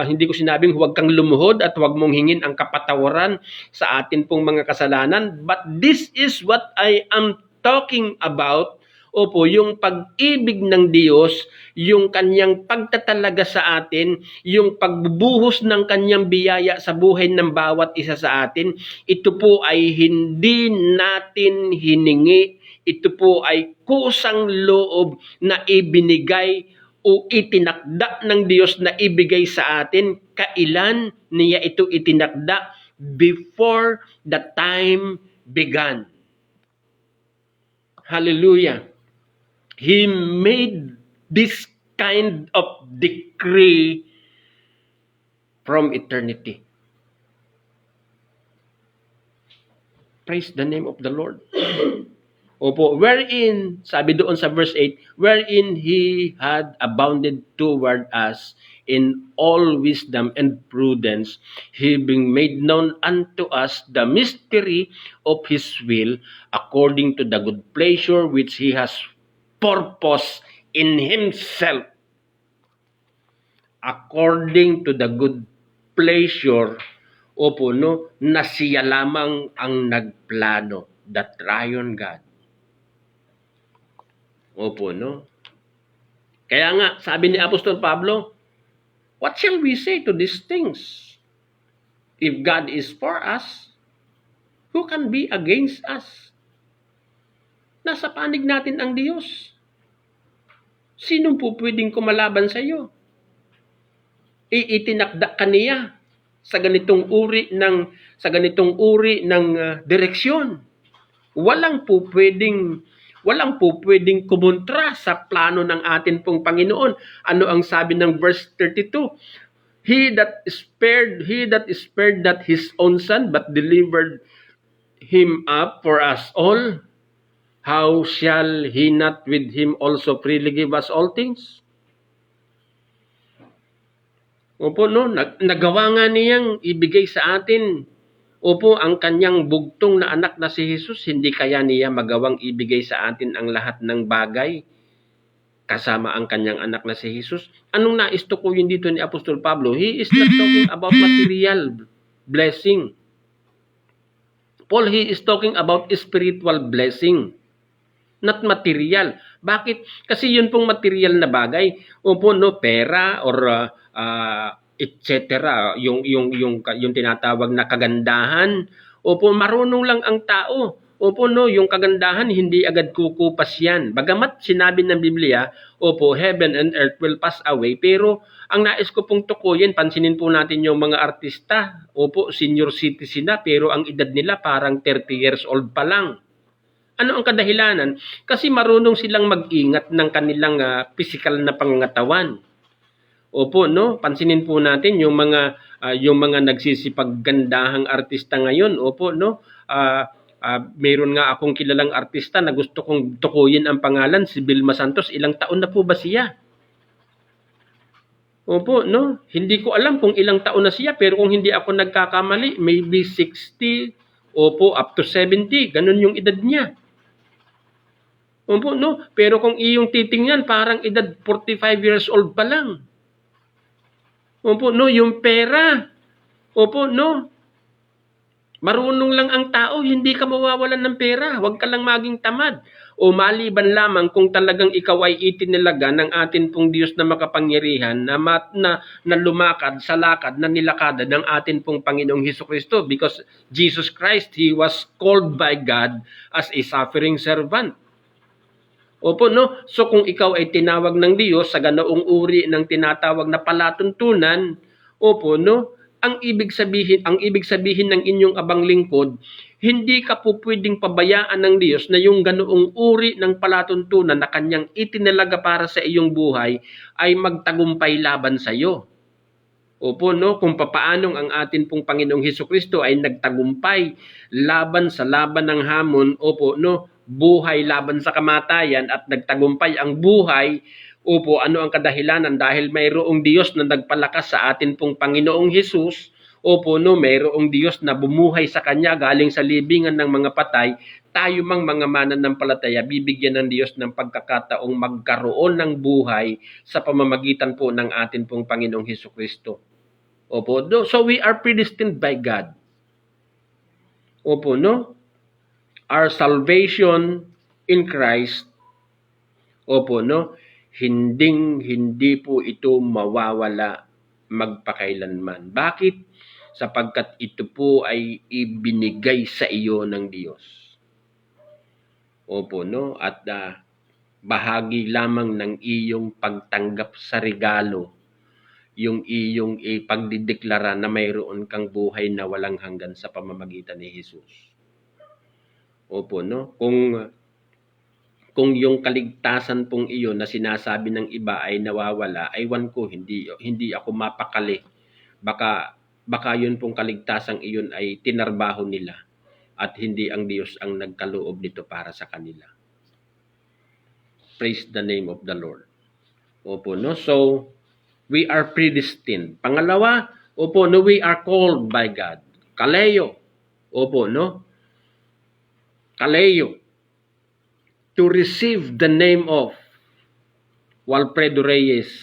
hindi ko sinabing huwag kang lumuhod at huwag mong hingin ang kapatawaran sa atin pong mga kasalanan. But this is what I am talking about. Opo, yung pag-ibig ng Diyos, yung kanyang pagtatalaga sa atin, yung pagbubuhos ng kanyang biyaya sa buhay ng bawat isa sa atin, ito po ay hindi natin hiningi, ito po ay kusang loob na ibinigay o itinakda ng Diyos na ibigay sa atin. Kailan niya ito itinakda? Before the time began. Hallelujah. He made this kind of decree from eternity. Praise the name of the Lord. Opo, wherein, sabi doon sa verse 8, wherein He had abounded toward us in all wisdom and prudence, He being made known unto us the mystery of His will, according to the good pleasure which He has purpose in Himself, according to the good pleasure, opo, no, na siya lamang ang nagplano, the triune God. Opo, no? Kaya nga, sabi ni Apostol Pablo, what shall we say to these things? If God is for us, who can be against us? Nasa panig natin ang Diyos. Sino po pwedeng kumalaban sa iyo? Itinakda ka niya sa ganitong uri ng direksyon. Walang po pwedeng kumontra sa plano ng atin pong Panginoon. Ano ang sabi ng verse 32? He that spared not his own son, but delivered him up for us all, how shall He not with Him also freely give us all things? Opo, no? Nagawa nga niyang ibigay sa atin, opo, ang kanyang bugtong na anak na si Jesus. Hindi kaya niya magawang ibigay sa atin ang lahat ng bagay kasama ang kanyang anak na si Jesus? Anong naistukuyin dito ni Apostol Pablo? He is not talking about material blessing. Paul, he is talking about spiritual blessing, not material. Bakit? Kasi yun pong material na bagay, opo, no, pera or etc. Yung tinatawag na kagandahan. Opo, marunong lang ang tao. Opo, no, yung kagandahan hindi agad kukupas yan. Bagamat sinabi ng Biblia, opo, heaven and earth will pass away, pero ang nais ko pong tukuyin, pansinin po natin yung mga artista, opo, senior citizen na, pero ang edad nila parang 30 years old pa lang. Ano ang kadahilanan? Kasi marunong silang mag-ingat ng kanilang physical na pangangatawan. Opo, no? Pansinin po natin yung mga nagsisipaggandahang artista ngayon. Opo, no? Mayroon nga akong kilalang artista na gusto kong tukuyin ang pangalan, si Vilma Santos. Ilang taon na po ba siya? Opo, no? Hindi ko alam kung ilang taon na siya, pero kung hindi ako nagkakamali, maybe 60, opo, up to 70. Ganun yung edad niya. Opo, no? Pero kung iyong titingnan, parang edad 45 years old pa lang. Opo, no? Yung pera. Opo, no? Marunong lang ang tao, hindi ka mawawalan ng pera. Huwag ka lang maging tamad. O maliban lamang kung talagang ikaw ay itinilaga ng atin pong Diyos na makapangyarihan na lumakad sa lakad na nilakada ng atin pong Panginoong Hesukristo, because Jesus Christ, He was called by God as a suffering servant. Opo, no? So kung ikaw ay tinawag ng Diyos sa ganoong uri ng tinatawag na palatuntunan, opo, no? Ang ibig sabihin ng inyong abang lingkod, hindi ka po pwedeng pabayaan ng Diyos na yung ganoong uri ng palatuntunan na kanyang itinalaga para sa iyong buhay ay magtagumpay laban sa iyo. Opo, no? Kung papaanong ang atin pong Panginoong Hesukristo ay nagtagumpay laban sa laban ng hamon, opo, no? Buhay laban sa kamatayan at nagtagumpay ang buhay. Opo, ano ang kadahilanan? Dahil mayroong Diyos na nagpalakas sa atin pong Panginoong Hesus. Opo, no, mayroong Diyos na bumuhay sa Kanya galing sa libingan ng mga patay. Tayo mang mga mananampalataya, bibigyan ng Diyos ng pagkakataong magkaroon ng buhay sa pamamagitan po ng atin pong Panginoong Hesukristo. Opo, no? So we are predestined by God. Opo, no? Our salvation in Christ, opo, no? Hindi po ito mawawala magpakailanman. Bakit? Sapagkat ito po ay ibinigay sa iyo ng Diyos. Opo, no? At bahagi lamang ng iyong pagtanggap sa regalo, yung iyong ipagdideklara na mayroon kang buhay na walang hanggan sa pamamagitan ni Jesus. Opo, no? Kung yung kaligtasan pong iyon na sinasabi ng iba ay nawawala, aywan ko, hindi ako mapakali. Baka yun pong kaligtasang iyon ay tinarbaho nila at hindi ang Diyos ang nagkaloob nito para sa kanila. Praise the name of the Lord. Opo, no? So, we are predestined. Pangalawa, opo, no, we are called by God. Kaleo. Opo, no? Kaleo. To receive the name of Walfredo Reyes.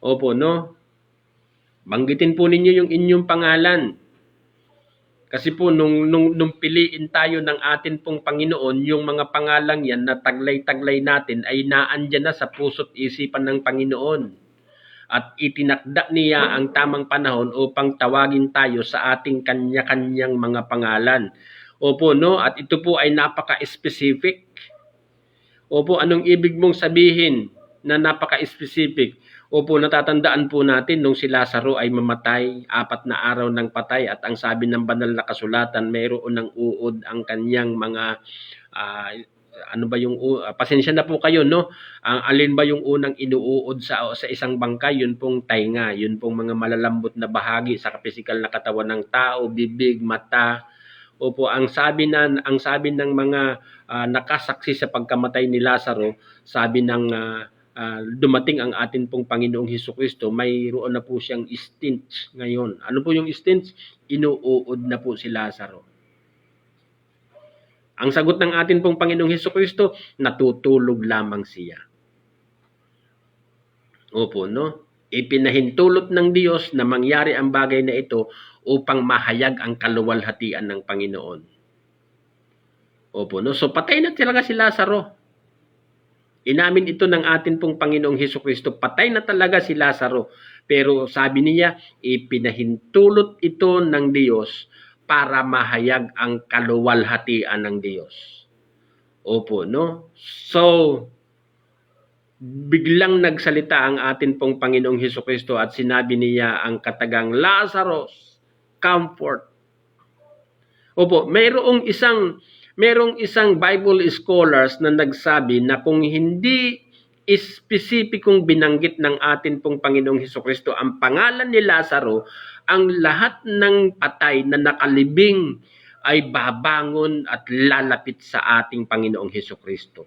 Opo, no? Banggitin po ninyo yung inyong pangalan. Kasi po, nung piliin tayo ng atin pong Panginoon, yung mga pangalang yan na taglay-taglay natin ay naandyan na sa puso't isipan ng Panginoon. At itinakda niya ang tamang panahon upang tawagin tayo sa ating kanya-kanyang mga pangalan. Opo, no? At ito po ay napaka-specific. Opo, anong ibig mong sabihin na napaka-specific? Opo, natatandaan po natin nung si Lazaro ay mamatay, 4 na araw ng patay, at ang sabi ng banal na kasulatan, mayroon ng uod ang kanyang mga, pasensya na po kayo, no? Alin ba yung unang inuuod sa isang bangkay? Yun pong tainga, yun pong mga malalambot na bahagi sa pisikal na katawan ng tao, bibig, mata. Opo, ang sabi ng mga nakasaksi sa pagkamatay ni Lazaro, sabi ng dumating ang atin pong Panginoong Hesukristo, mayroon na po siyang stench ngayon. Ano po yung stench? Inuuod na po si Lazaro. Ang sagot ng atin pong Panginoong Hesukristo, natutulog lamang siya. Opo, no? Ipinahintulot ng Diyos na mangyari ang bagay na ito upang mahayag ang kaluwalhatian ng Panginoon. Opo, no? So patay na talaga si Lazaro. Inamin ito ng atin pong Panginoong Hesukristo, patay na talaga si Lazaro. Pero sabi niya, ipinahintulot ito ng Diyos para mahayag ang kaluwalhatian ng Diyos. Opo, no? So, biglang nagsalita ang atin pong Panginoong Hesukristo at sinabi niya ang katagang, Lazarus, come forth. Opo, mayroong isang Bible scholars na nagsabi na kung hindi espesipikong binanggit ng atin pong Panginoong Hesukristo ang pangalan ni Lazaro, ang lahat ng patay na nakalibing ay babangon at lalapit sa ating Panginoong Hesukristo.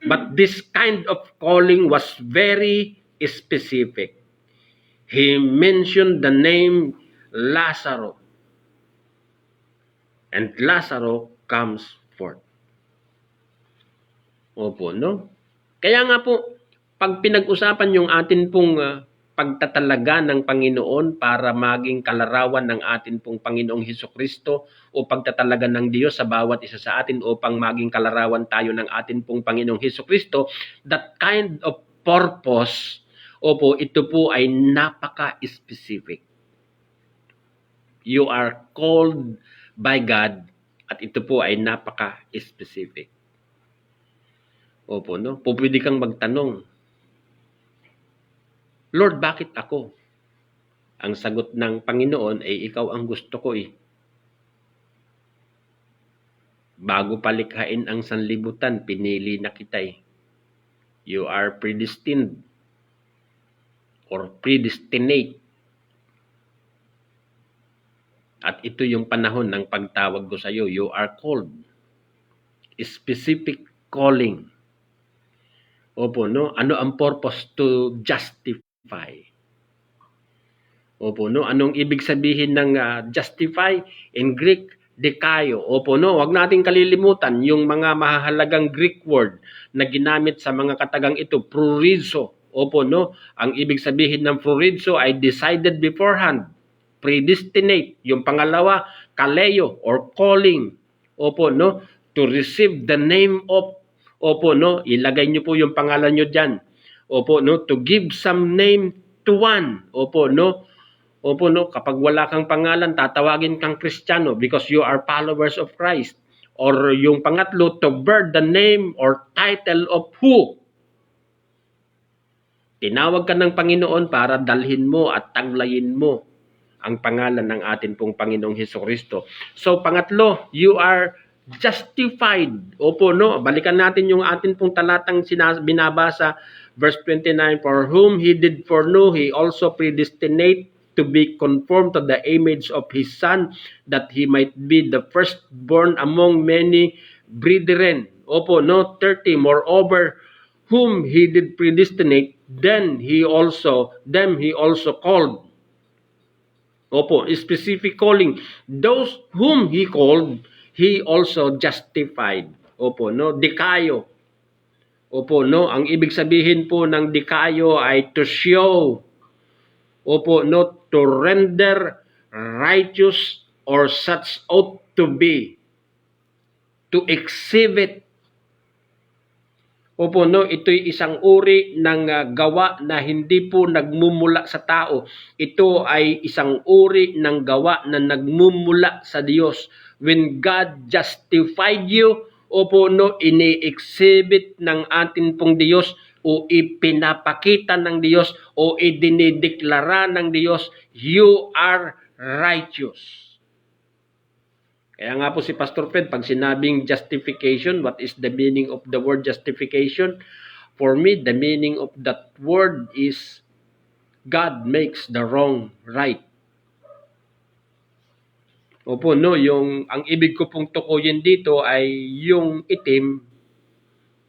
But this kind of calling was very specific. He mentioned the name Lazarus. And Lazarus comes forth. Opo, no? Kaya nga po, pag pinag-usapan yung atin pong pagtatalaga ng Panginoon para maging kalarawan ng atin pong Panginoong Hesukristo o pagtatalaga ng Diyos sa bawat isa sa atin upang maging kalarawan tayo ng atin pong Panginoong Hesukristo, that kind of purpose, opo, ito po ay napaka-specific. You are called by God at ito po ay napaka-specific. Opo, no? Pwede kang magtanong, Lord, bakit ako? Ang sagot ng Panginoon ay ikaw ang gusto ko eh. Bago palikhain ang sanlibutan, pinili na kita eh. You are predestined or predestinate. At ito yung panahon ng pagtawag ko sa iyo. You are called. Specific calling. Opo, no? Ano ang purpose? To justify. Opo, no? Anong ibig sabihin ng justify? In Greek, dikayo. Opo, no? Huwag nating kalilimutan yung mga mahahalagang Greek word na ginamit sa mga katagang ito. Prorizo. Opo, no? Ang ibig sabihin ng prorizo ay decided beforehand. Predestinate. Yung pangalawa, kaleo or calling. Opo, no? To receive the name of. Opo, no? Ilagay nyo po yung pangalan nyo dyan. Opo, no? To give some name to one. Opo, no? Opo, no? Kapag wala kang pangalan, tatawagin kang Kristiyano because you are followers of Christ. Or yung pangatlo, to bear the name or title of who? Tinawag ka ng Panginoon para dalhin mo at taglayin mo ang pangalan ng atin pong Panginoong Hesukristo. So, pangatlo, you are justified. Opo, no? Balikan natin yung atin pong talatang binabasa, verse 29, for whom He did foreknow, He also predestinate to be conformed to the image of His Son, that He might be the firstborn among many brethren. Opo, no? 30, moreover, whom He did predestinate, them He also called. Opo, specific calling. Those whom He called, He also justified. Opo, no? Dikayo. Opo, no? Ang ibig sabihin po ng dikayo ay to show. Opo, no? To render righteous or such ought to be. To exhibit. Opo, no? Ito'y isang uri ng gawa na hindi po nagmumula sa tao. Ito ay isang uri ng gawa na nagmumula sa Diyos. When God justified you, opo, no, ini-exhibit ng atin pong Diyos o ipinapakita ng Diyos o idinideklara ng Diyos, you are righteous. Kaya nga po si Pastor Fred, pag sinabing justification, what is the meaning of the word justification? For me, the meaning of that word is God makes the wrong right. Opo, no, ang ibig ko pong tukuyin dito ay yung itim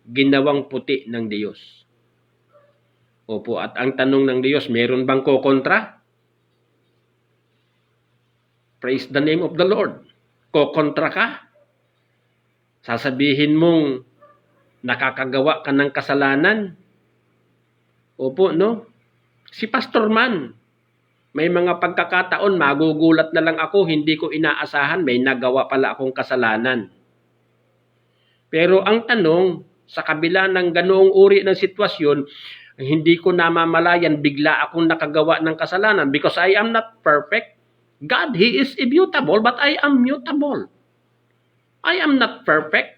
ginawang puti ng Diyos. Opo, at ang tanong ng Diyos, meron bang kokontra? Praise the name of the Lord. Kokontra ka? Sasabihin mong nakakagawa ka ng kasalanan? Opo, no? Si Pastor Man, may mga pagkakataon, magugulat na lang ako, hindi ko inaasahan, may nagawa pala akong kasalanan. Pero ang tanong, sa kabila ng ganoong uri ng sitwasyon, hindi ko namamalayan, bigla akong nakagawa ng kasalanan because I am not perfect. God, He is immutable, but I am mutable. I am not perfect.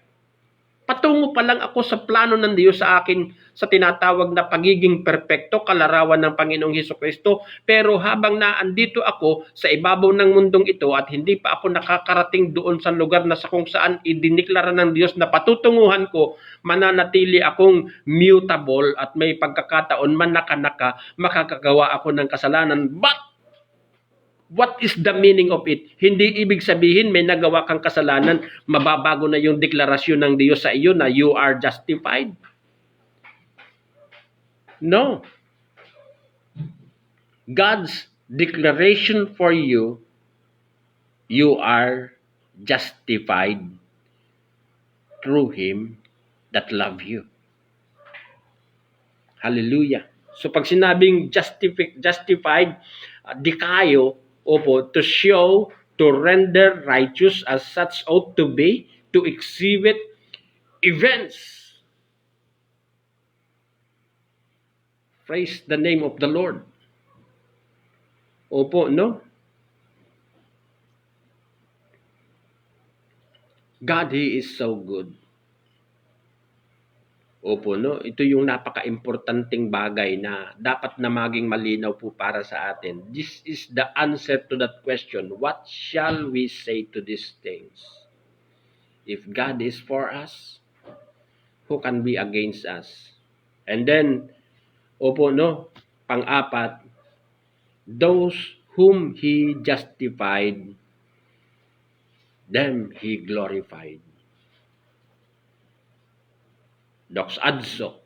Patungo pa lang ako sa plano ng Diyos sa akin sa tinatawag na pagiging perpekto, kalarawan ng Panginoong Hesukristo. Pero habang naandito ako sa ibabaw ng mundong ito at hindi pa ako nakakarating doon sa lugar na sa kung saan idiniklara ng Diyos na patutunguhan ko, mananatili akong mutable at may pagkakataon manaka-naka, makakagawa ako ng kasalanan. But what is the meaning of it? Hindi ibig sabihin may nagawa kang kasalanan, mababago na yung deklarasyon ng Diyos sa iyo na you are justified. No. God's declaration for you, you are justified through Him that love you. Hallelujah. So pag sinabing justified, dikayo, to show, to render righteous as such ought to be, to exhibit events. Praise the name of the Lord. No? God, He is so good. No? Ito yung napaka-importanting bagay na dapat na maging malinaw po para sa atin. This is the answer to that question. What shall we say to these things? If God is for us, who can be against us? And then, no? Pang-apat, those whom He justified, them He glorified. Doxadso.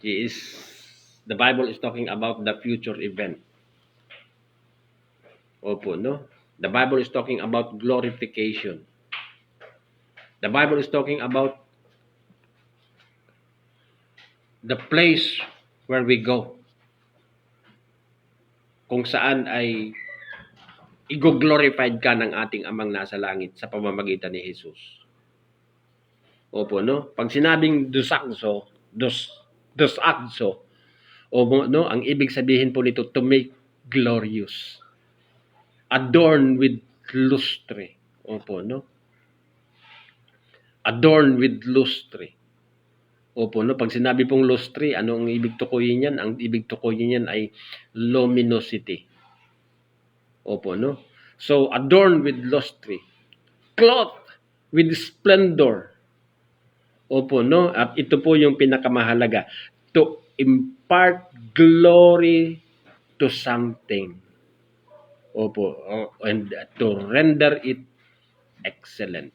The Bible is talking about the future event. No? The Bible is talking about glorification. The Bible is talking about the place where we go. Kung saan ay i-glorified ka ng ating Amang nasa langit sa pamamagitan ni Jesus. No? Pag sinabing dosakso, no? Ang ibig sabihin po nito, to make glorious. Adorn with lustre. No? Adorn with lustre. No? Pag sinabi pong lustre, ano ang ibig tukuyin yan? Ang ibig tukuyin yan ay luminosity. No? So, adorn with lustre. Cloth with splendor. No? At ito po yung pinakamahalaga. To impart glory to something. And to render it excellent.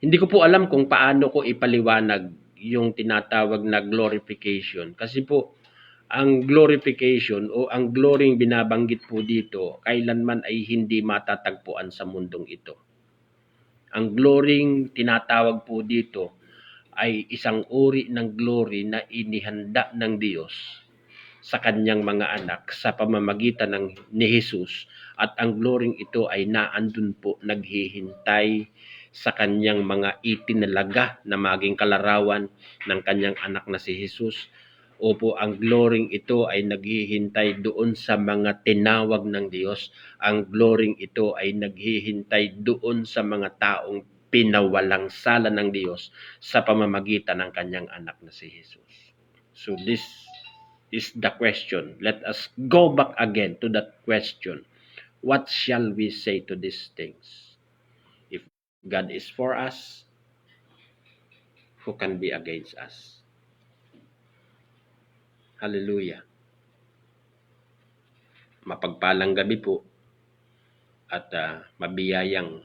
Hindi ko po alam kung paano ko ipaliwanag yung tinatawag na glorification. Kasi po, ang glorification o ang glorying binabanggit po dito, kailanman ay hindi matatagpuan sa mundong ito. Ang glorying tinatawag po dito ay isang uri ng glory na inihanda ng Diyos sa kanyang mga anak sa pamamagitan ni Jesus, at ang glorying ito ay naandun po naghihintay sa kanyang mga itinalaga na maging kalarawan ng kanyang anak na si Jesus. Ang glorying ito ay naghihintay doon sa mga tinawag ng Diyos. Ang glorying ito ay naghihintay doon sa mga taong pinawalang sala ng Diyos sa pamamagitan ng kanyang anak na si Jesus. So this is the question. Let us go back again to that question. What shall we say to these things? If God is for us, who can be against us? Hallelujah. Mapagpalang gabi po at mabiyayang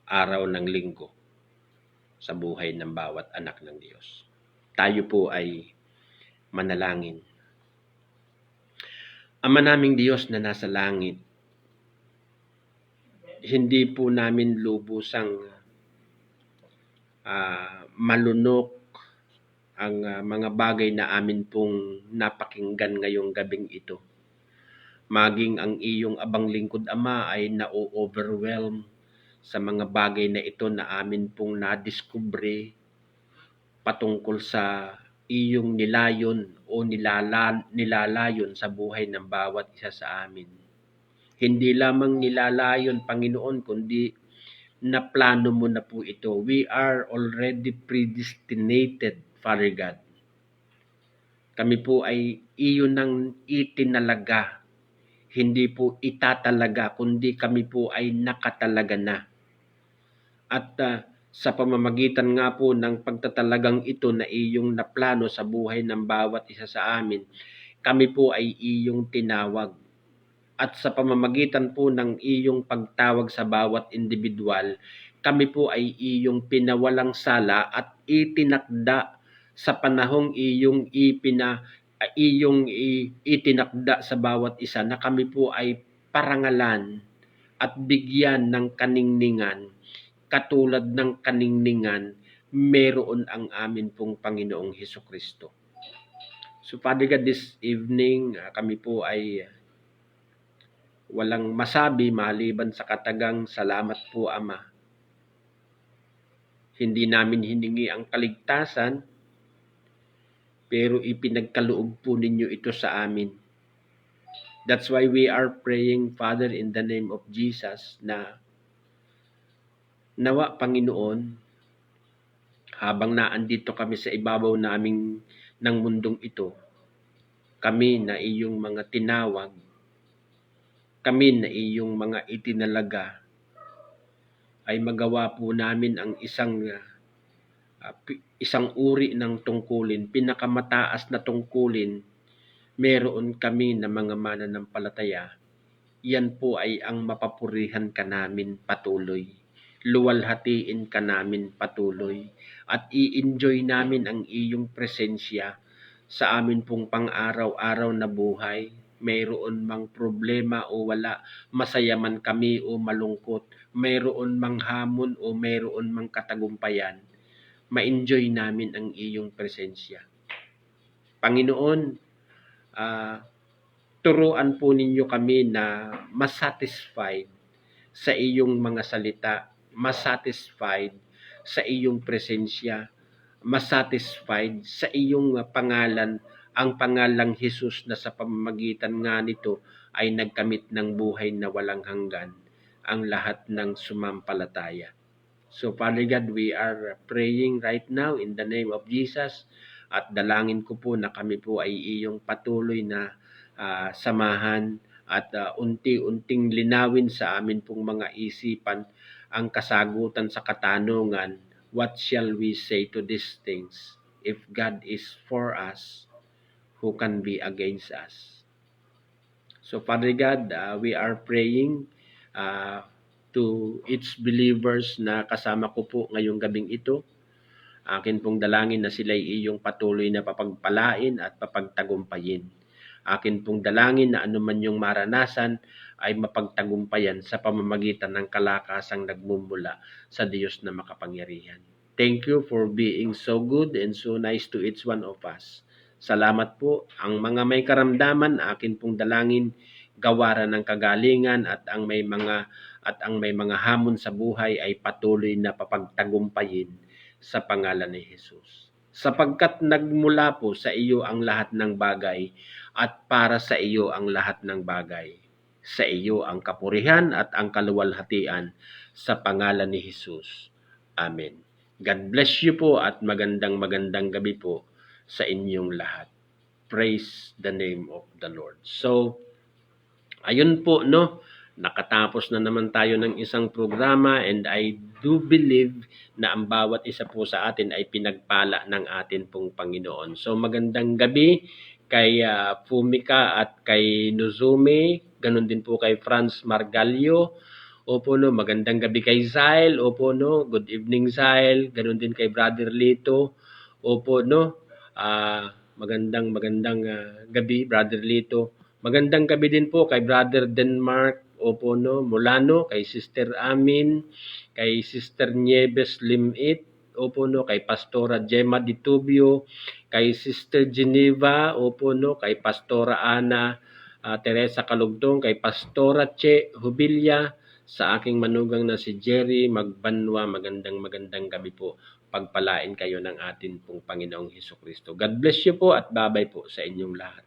araw ng linggo sa buhay ng bawat anak ng Diyos. Tayo po ay manalangin. Ama naming Diyos na nasa langit, hindi po namin lubusang malunok ang mga bagay na amin pong napakinggan ngayong gabing ito. Maging ang iyong abang lingkod, Ama, ay na-overwhelm sa mga bagay na ito na amin pong nadiskubre patungkol sa iyong nilayon o nilalayon sa buhay ng bawat isa sa amin. Hindi lamang nilalayon, Panginoon, kundi na plano mo na po ito. We are already predestinated, Father God. Kami po ay iyo nang itinalaga. Hindi po itatalaga, kundi kami po ay nakatalaga na. At sa pamamagitan nga po ng pagtatalagang ito na iyong naplano sa buhay ng bawat isa sa amin, kami po ay iyong tinawag. At sa pamamagitan po ng iyong pagtawag sa bawat individual, kami po ay iyong pinawalang sala at itinakda sa panahong iyong itinakda sa bawat isa na kami po ay parangalan at bigyan ng kaningningan. katulad ng kaningningan, meron ang amin pong Panginoong Hesukristo. So Father God, this evening, kami po ay walang masabi maliban sa katagang salamat po, Ama. Hindi namin hiningi ang kaligtasan, pero ipinagkaloob po ninyo ito sa amin. That's why we are praying, Father, in the name of Jesus, na nawa, Panginoon, habang naandito kami sa ibabaw naming ng mundong ito, kami na iyong mga tinawag, kami na iyong mga itinalaga, ay magawa po namin ang isang uri ng tungkulin, pinakamataas na tungkulin. Meron kami na mga mananampalataya. Yan po ay ang mapapurihan ka namin patuloy. Luwalhatiin ka namin patuloy. At i-enjoy namin ang iyong presensya sa amin pong pang-araw-araw na buhay. Mayroon mang problema o wala, masaya man kami o malungkot, mayroon mang hamon o mayroon mang katagumpayan, ma-enjoy namin ang iyong presensya. Panginoon, turuan po ninyo kami na masatisfied sa iyong mga salita, masatisfied sa iyong presensya, masatisfied sa iyong pangalan, ang pangalang Jesus na sa pamamagitan nga nito ay nagkamit ng buhay na walang hanggan ang lahat ng sumampalataya. So Father God, we are praying right now in the name of Jesus, at dalangin ko po na kami po ay iyong patuloy na samahan at unti-unting linawin sa amin pong mga isipan ang kasagutan sa katanungan, what shall we say to these things? If God is for us, who can be against us? So Father God, we are praying to each believers na kasama ko po ngayong gabing ito. Akin pong dalangin na sila'y iyong patuloy na papagpalain at papagtagumpayin. Akin pong dalangin na anuman yung maranasan ay mapagtagumpayan sa pamamagitan ng kalakasang nagmumula sa Diyos na makapangyarihan. Thank you for being so good and so nice to each one of us. Salamat po. Ang mga may karamdaman, akin pong dalangin, gawaran ng kagalingan, at ang may mga hamon sa buhay ay patuloy na papagtagumpayin sa pangalan ni Jesus. Sapagkat nagmula po sa iyo ang lahat ng bagay, at para sa iyo ang lahat ng bagay. Sa iyo ang kapurihan at ang kaluwalhatian sa pangalan ni Jesus. Amen. God bless you po at magandang gabi po sa inyong lahat. Praise the name of the Lord. So, ayun po, no? Nakatapos na naman tayo ng isang programa, and I do believe na ang bawat isa po sa atin ay pinagpala ng atin pong Panginoon. So, magandang gabi kay Fumika at kay Nozume, ganun din po kay Franz Margalio. Opo, no, magandang gabi kay Zyle. Opo, no, good evening Zyle. Ganun din kay Brother Lito. Opo, no, magandang gabi Brother Lito. Magandang gabi din po kay Brother Denmark. Opo, no, Mulano, kay Sister Amin, kay Sister Nieves Limit. Opo, no, kay Pastora Gemma Ditubio, kay Sister Geneva. Opo, no, kay Pastora Ana Teresa Kalugtong, kay Pastora Che Hubilia, sa aking manugang na si Jerry Magbanwa. Magandang gabi po. Pagpalain kayo ng atin pong Panginoong Hesukristo. God bless you po at bye-bye po sa inyong lahat.